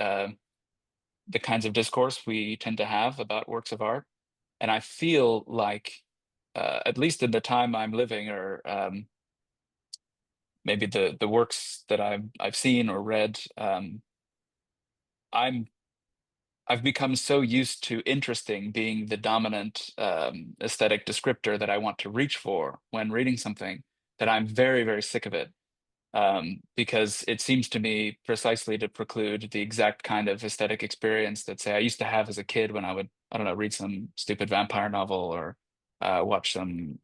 kinds of discourse we tend to have about works of art. And I feel like, at least in the time I'm living, or maybe the works that I've seen or read, I've become so used to interesting being the dominant aesthetic descriptor that I want to reach for when reading something, that I'm very, very sick of it. Because it seems to me precisely to preclude the exact kind of aesthetic experience that, say, I used to have as a kid when I would, I don't know, read some stupid vampire novel or watch some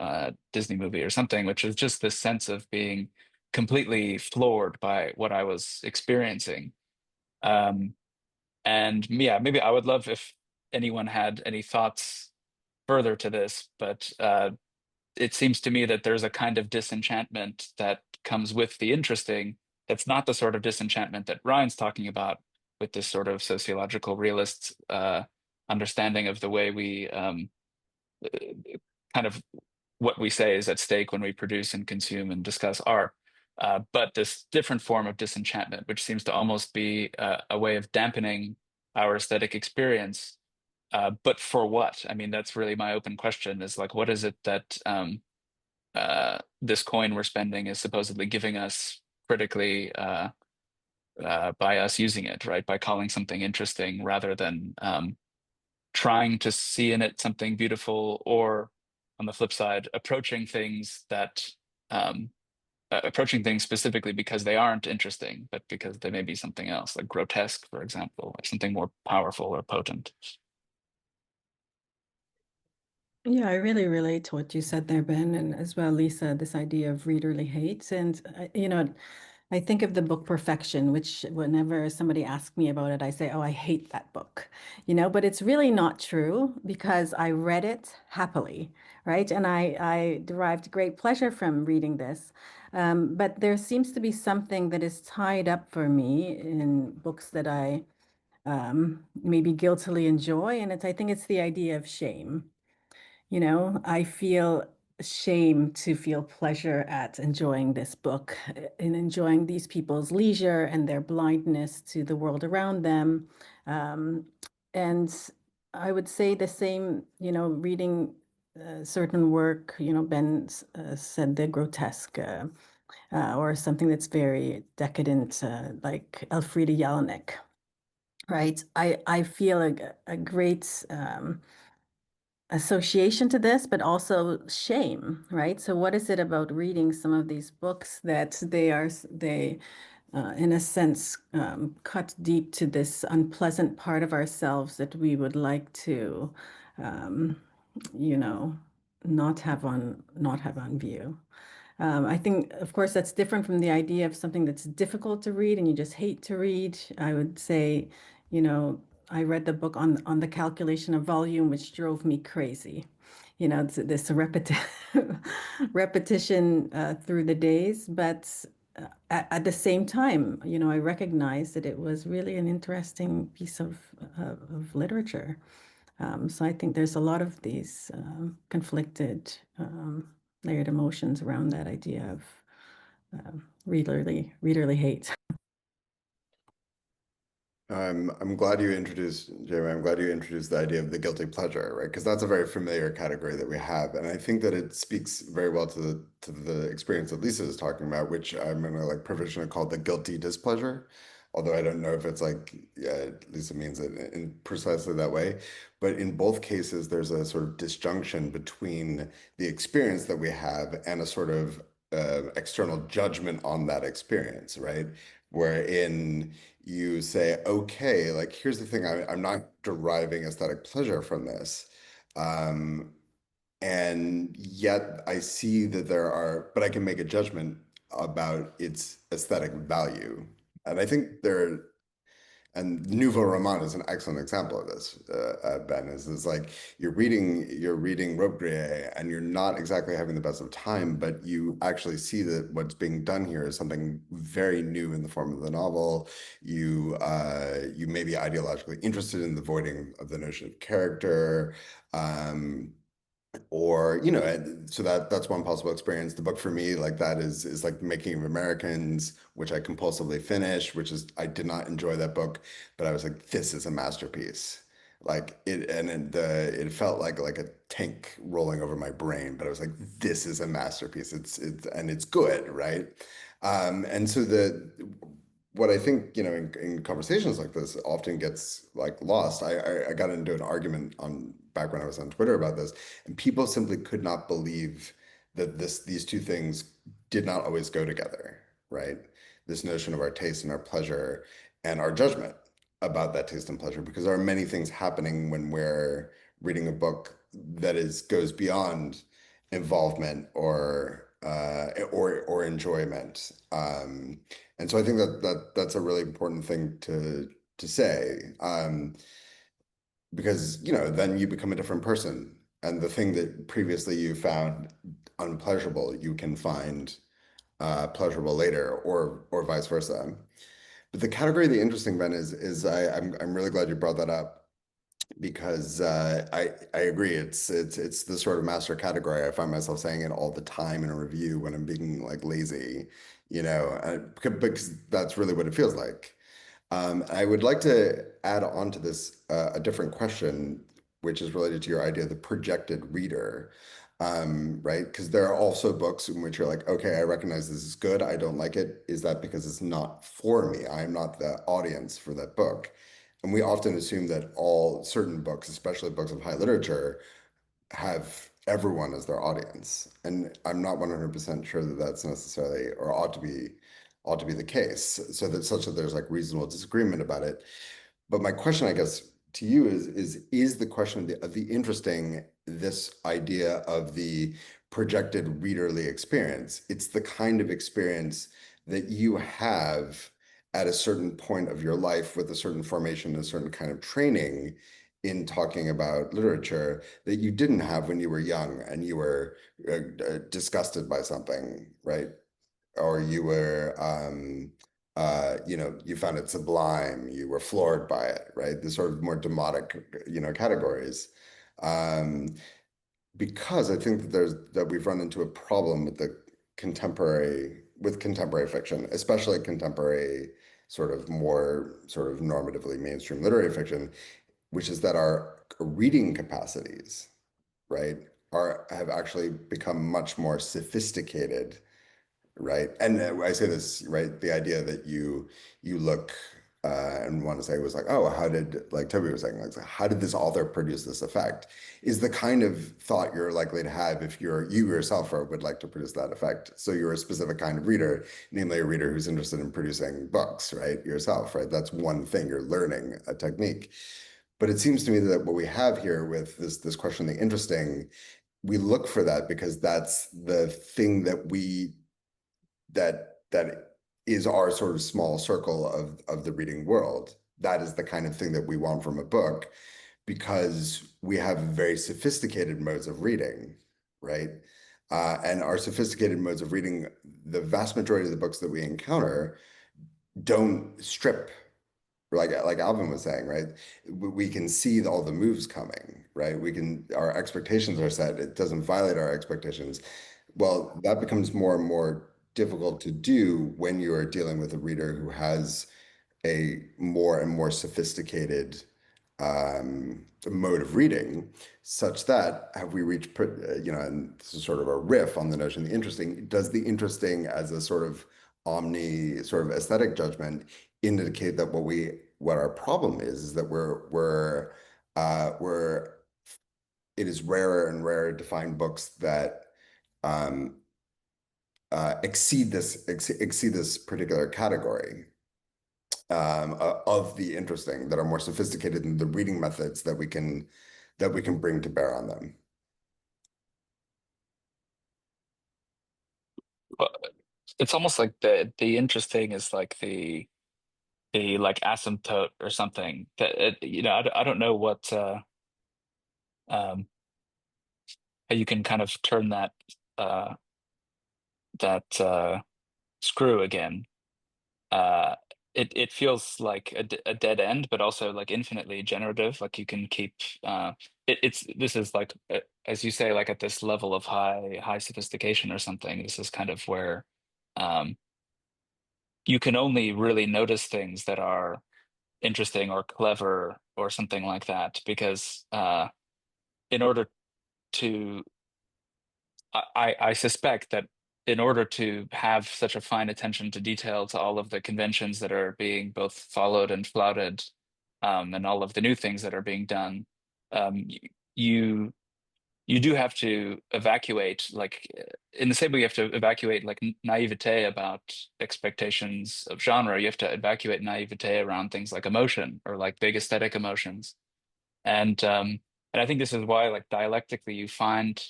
Disney movie or something, which is just this sense of being completely floored by what I was experiencing. And yeah, maybe I would love if anyone had any thoughts further to this, but it seems to me that there's a kind of disenchantment that comes with the interesting. That's not the sort of disenchantment that Ryan's talking about with this sort of sociological realist understanding of the way we kind of what we say is at stake when we produce and consume and discuss art. But this different form of disenchantment, which seems to almost be a way of dampening our aesthetic experience. But for what? I mean, that's really my open question, is like, what is it that this coin we're spending is supposedly giving us critically by us using it, right? By calling something interesting rather than trying to see in it something beautiful, or on the flip side, approaching things specifically because they aren't interesting, but because they may be something else, like grotesque, for example, like something more powerful or potent. Yeah, I really relate to what you said there, Ben, and as well, Lisa, this idea of readerly hate. And, I think of the book Perfection, which whenever somebody asks me about it, I say, oh, I hate that book, but it's really not true because I read it happily, right? And I derived great pleasure from reading this. But there seems to be something that is tied up for me in books that I maybe guiltily enjoy. And I think it's the idea of shame. I feel shame to feel pleasure at enjoying this book and enjoying these people's leisure and their blindness to the world around them. And I would say the same, reading certain work, Ben said the grotesque or something that's very decadent, like Elfriede Jelinek, right? I feel a great association to this, but also shame, right? So what is it about reading some of these books that they in a sense, cut deep to this unpleasant part of ourselves that we would like to, you know, not have on view. I think, of course, that's different from the idea of something that's difficult to read and you just hate to read. I would say, I read the book on the calculation of volume, which drove me crazy. It's this repetition through the days, but at the same time, I recognized that it was really an interesting piece of literature. So I think there's a lot of these conflicted, layered emotions around that idea of readerly hate. I'm glad you introduced, Jamie, I'm glad you introduced the idea of the guilty pleasure, right? Because that's a very familiar category that we have. And I think that it speaks very well to the experience that Lisa is talking about, which I'm gonna like provisionally call the guilty displeasure. Although I don't know if it's like, yeah, Lisa means it in precisely that way. But in both cases, there's a sort of disjunction between the experience that we have and a sort of external judgment on that experience, right? wherein you say, okay, like here's the thing, I'm not deriving aesthetic pleasure from this. And yet I see that but I can make a judgment about its aesthetic value. And I think and Nouveau Roman is an excellent example of this, Ben, is like you're reading Robert and you're not exactly having the best of time, but you actually see that what's being done here is something very new in the form of the novel. You may be ideologically interested in the voiding of the notion of character. Or so that's one possible experience. The book for me, like that, is like Making of Americans, which I compulsively finished, which is I did not enjoy that book, but I was like, this is a masterpiece. Like it felt like a tank rolling over my brain, but I was like, this is a masterpiece. It's good, right? And so what I think, in conversations like this often gets like lost. I got into an argument back when I was on Twitter about this, and people simply could not believe that these two things did not always go together, right? This notion of our taste and our pleasure and our judgment about that taste and pleasure, because there are many things happening when we're reading a book that goes beyond involvement or enjoyment. And so I think that's a really important thing to say, because then you become a different person, and the thing that previously you found unpleasurable, you can find pleasurable later, or vice versa. But the category of the interesting, Ben, I'm really glad you brought that up, because I agree. It's the sort of master category. I find myself saying it all the time in a review when I'm being like lazy, because that's really what it feels like. I would like to add on to this a different question, which is related to your idea of the projected reader, right? Because there are also books in which you're like, okay, I recognize this is good. I don't like it. Is that because it's not for me? I'm not the audience for that book. And we often assume that all certain books, especially books of high literature, have everyone as their audience. And I'm not 100% sure that that's necessarily or ought to be the case. So that such that there's like reasonable disagreement about it. But my question, I guess, to you is the question of the interesting, this idea of the projected readerly experience. It's the kind of experience that you have at a certain point of your life with a certain formation, a certain kind of training in talking about literature that you didn't have when you were young and you were disgusted by something, right? Or you were you found it sublime, you were floored by it, right? The sort of more demotic, categories. Because I think that we've run into a problem with contemporary fiction, especially contemporary more normatively mainstream literary fiction, which is that our reading capacities, right, have actually become much more sophisticated, right? And I say this, right, the idea that you look and want to say was like, oh, how did, like Toby was saying, like, how did this author produce this effect, is the kind of thought you're likely to have if you yourself would like to produce that effect. So you're a specific kind of reader, namely a reader who's interested in producing books, right, yourself, right? That's one thing, you're learning a technique. But it seems to me that what we have here with this question, the interesting, we look for that because that's the thing that is our sort of small circle of the reading world. That is the kind of thing that we want from a book, because we have very sophisticated modes of reading, right? And our sophisticated modes of reading, the vast majority of the books that we encounter don't strip, like Alvin was saying, right? We can see all the moves coming, right? Our expectations are set. It doesn't violate our expectations. Well, that becomes more and more difficult to do when you are dealing with a reader who has a more and more sophisticated mode of reading, such that have we reached, and this is sort of a riff on the notion of the interesting, does the interesting as a sort of sort of aesthetic judgment indicate that what our problem is that it is rarer and rarer to find books that exceed this particular category, of the interesting that are more sophisticated in the reading methods that we can bring to bear on them. Well, it's almost like the interesting is like the like asymptote or something that you know, I don't know what how you can kind of turn that uh screw again. It feels like a dead end, but also like infinitely generative. Like you can keep this is like as you say, like at this level of high sophistication or something. This is kind of where um, you can only really notice things that are interesting or clever or something like that, because in order to I suspect that in order to have such a fine attention to detail to all of the conventions that are being both followed and flouted, and all of the new things that are being done, you you do have to evacuate, like in the same way you have to evacuate like naivete about expectations of genre, you have to evacuate naivete around things like emotion or like big aesthetic emotions. And I think this is why like dialectically you find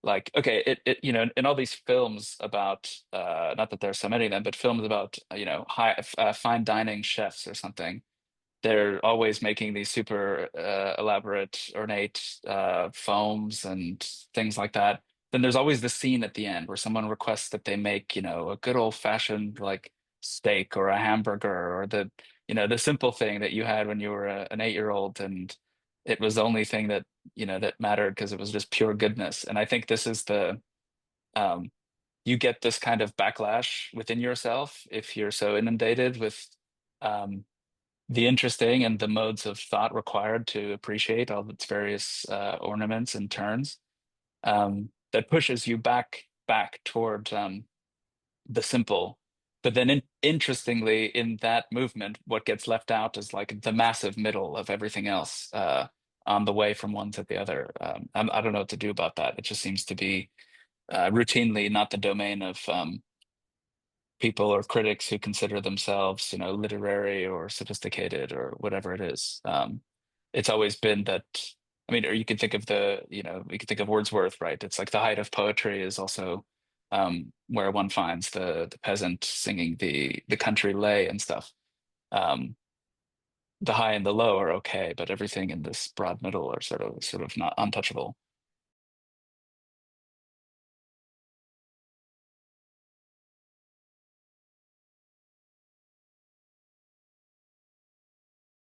like okay it you know, in all these films about not that there's so many of them, but films about you know fine dining chefs or something, they're always making these super elaborate ornate foams and things like that. Then there's always the scene at the end where someone requests that they make you know a good old fashioned like steak or a hamburger, or the you know the simple thing that you had when you were an 8-year old, and it was the only thing that you know that mattered because it was just pure goodness. And I think this is the um, you get this kind of backlash within yourself if you're so inundated with um, the interesting and the modes of thought required to appreciate all of its various ornaments and turns, that pushes you back toward the simple. But then interestingly, in that movement, what gets left out is like the massive middle of everything else on the way from one to the other. I don't know what to do about that. It just seems to be routinely not the domain of people or critics who consider themselves, you know, literary or sophisticated or whatever it is. It's always been that, I mean, or you can think of the, you know, you can think of Wordsworth, right? It's like the height of poetry is also where one finds the peasant singing the country lay and stuff. Um, the high and the low are okay, but everything in this broad middle are sort of not untouchable.